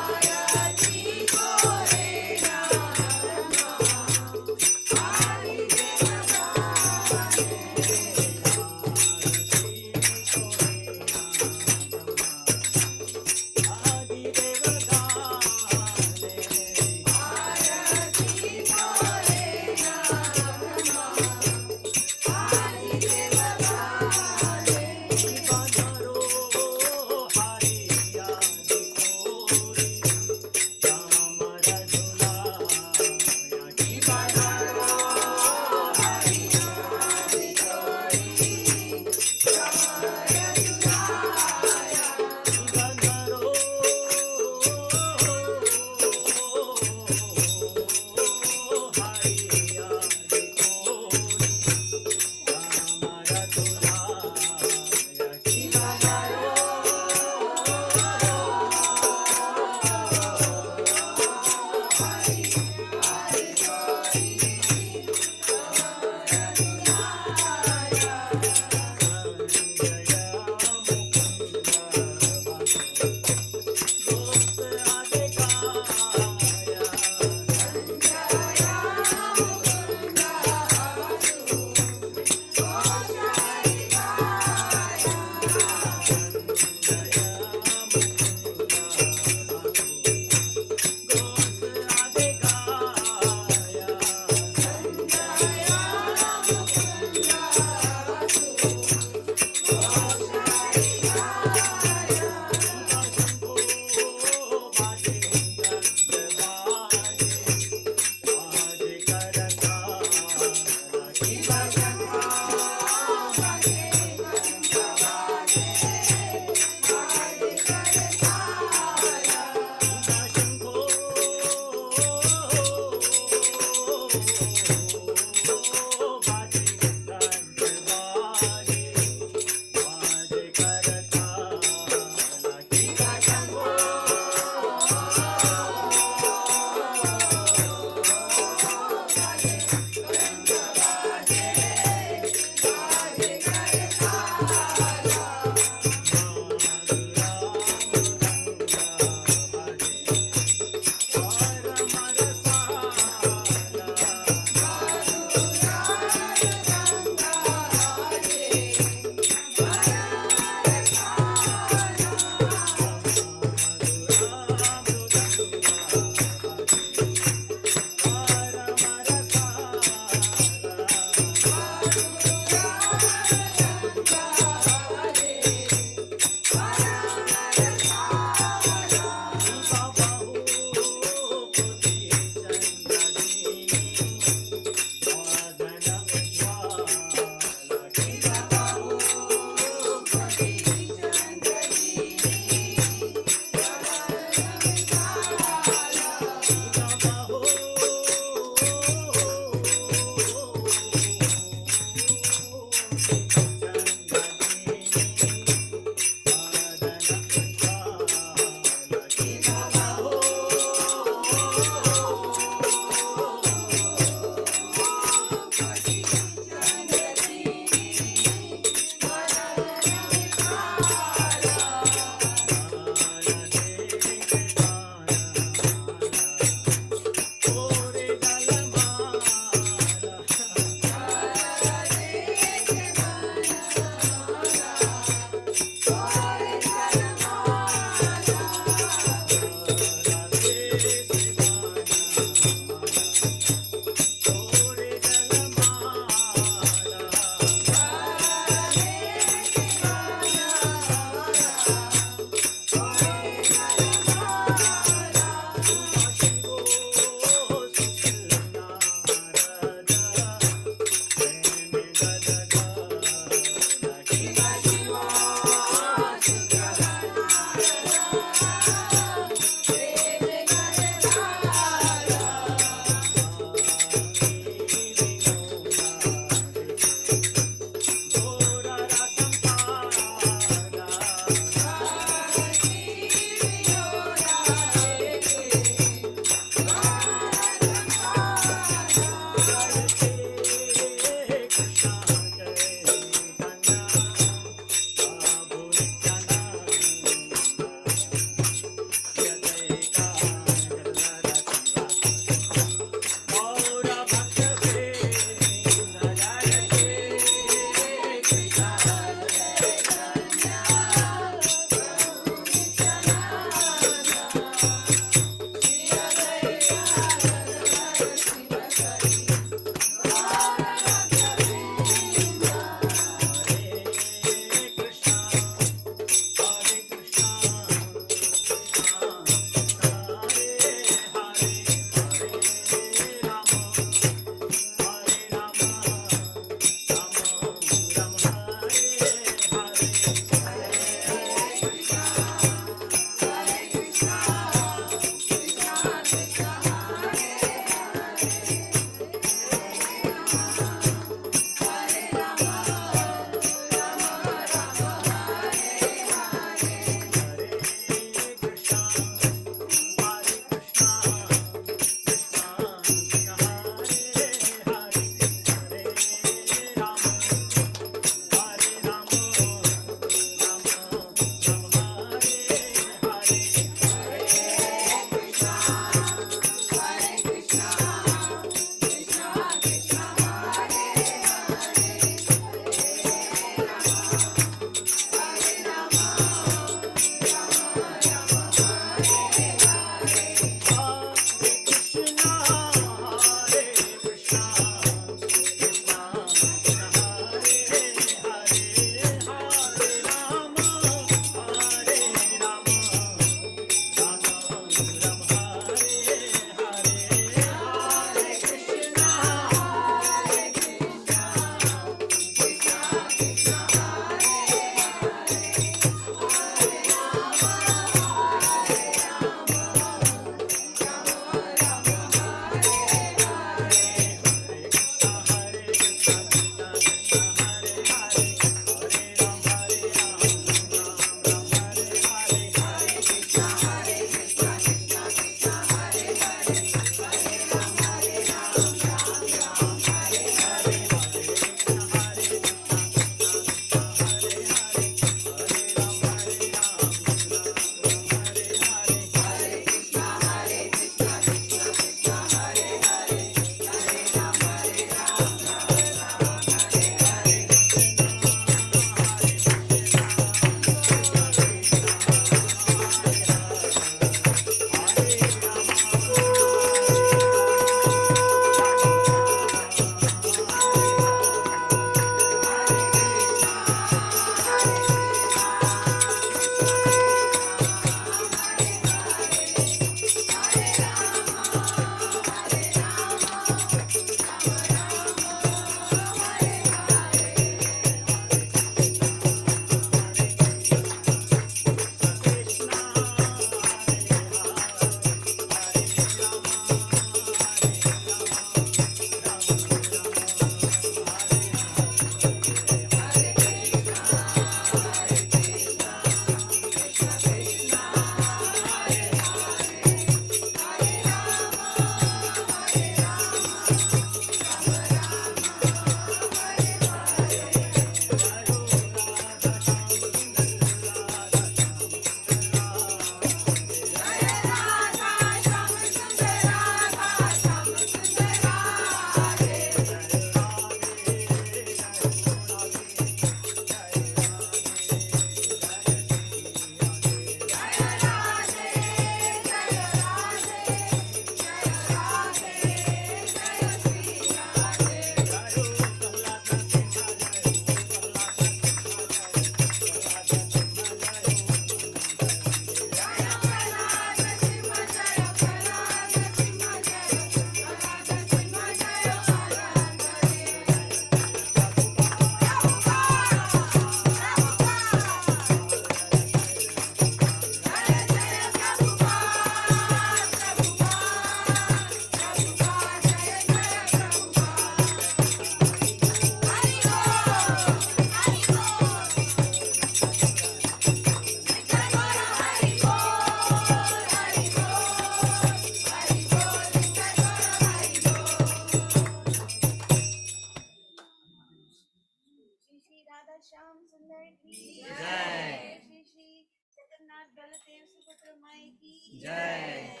Shyam सुंदर की जय। श्री श्री जगन्नाथ बलदेव सुभद्रा माई की जय।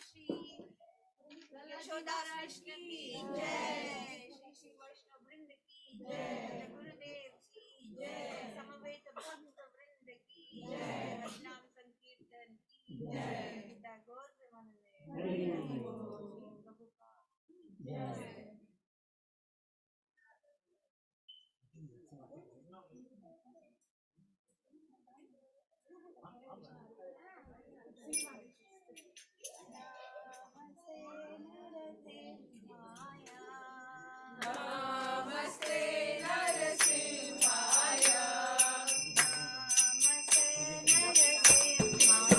श्री यशोदा कृष्ण की जय। श्री श्री वैष्णव वृंद की जय। गुरुदेव की जय। समवेत भक्त वृंद की जय। हरिनाम संकीर्तन की जय। गीता गौर प्रेमानंदे प्रभुपाद जय। नमस्ते नरसिंहाय। नमस्ते नरसिंहाय।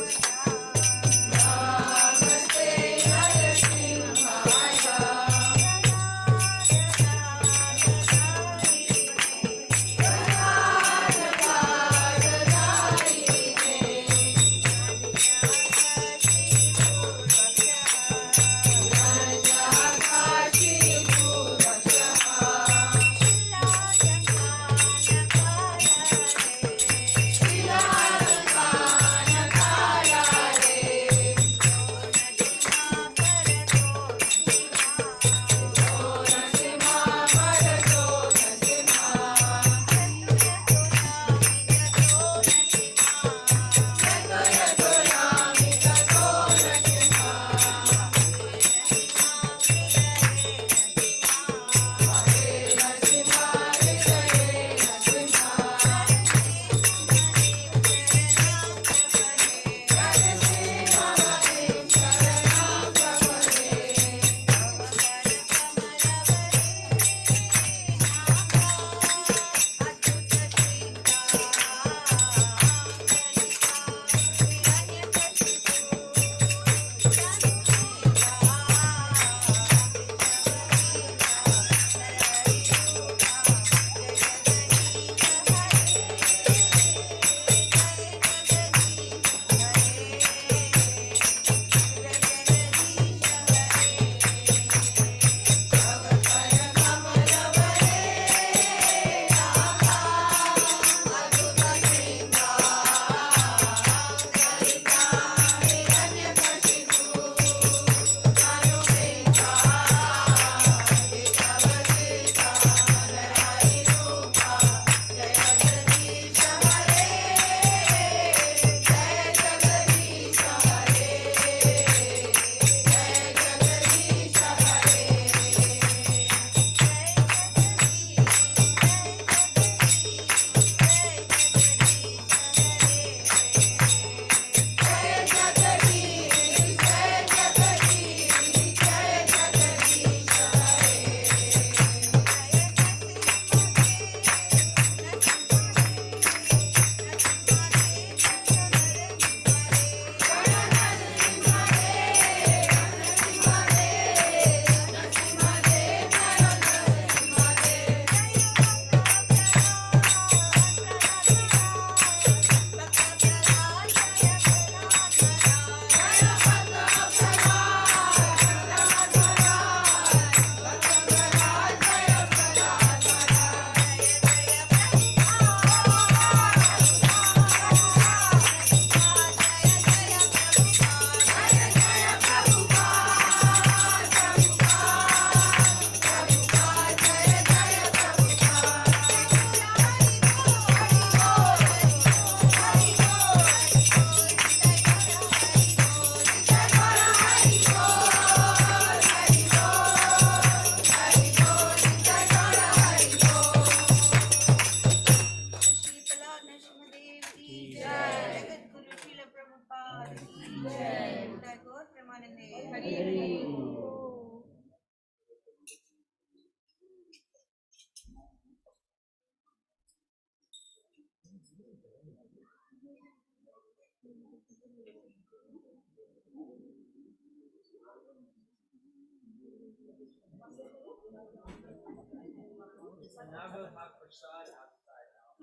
Now we'll have prasad outside now.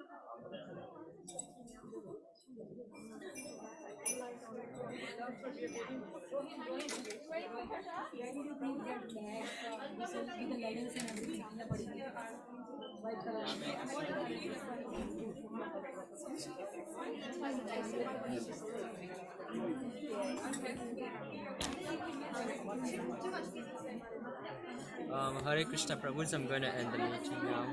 Hare Krishna Prabhus, I'm going to end the meeting now.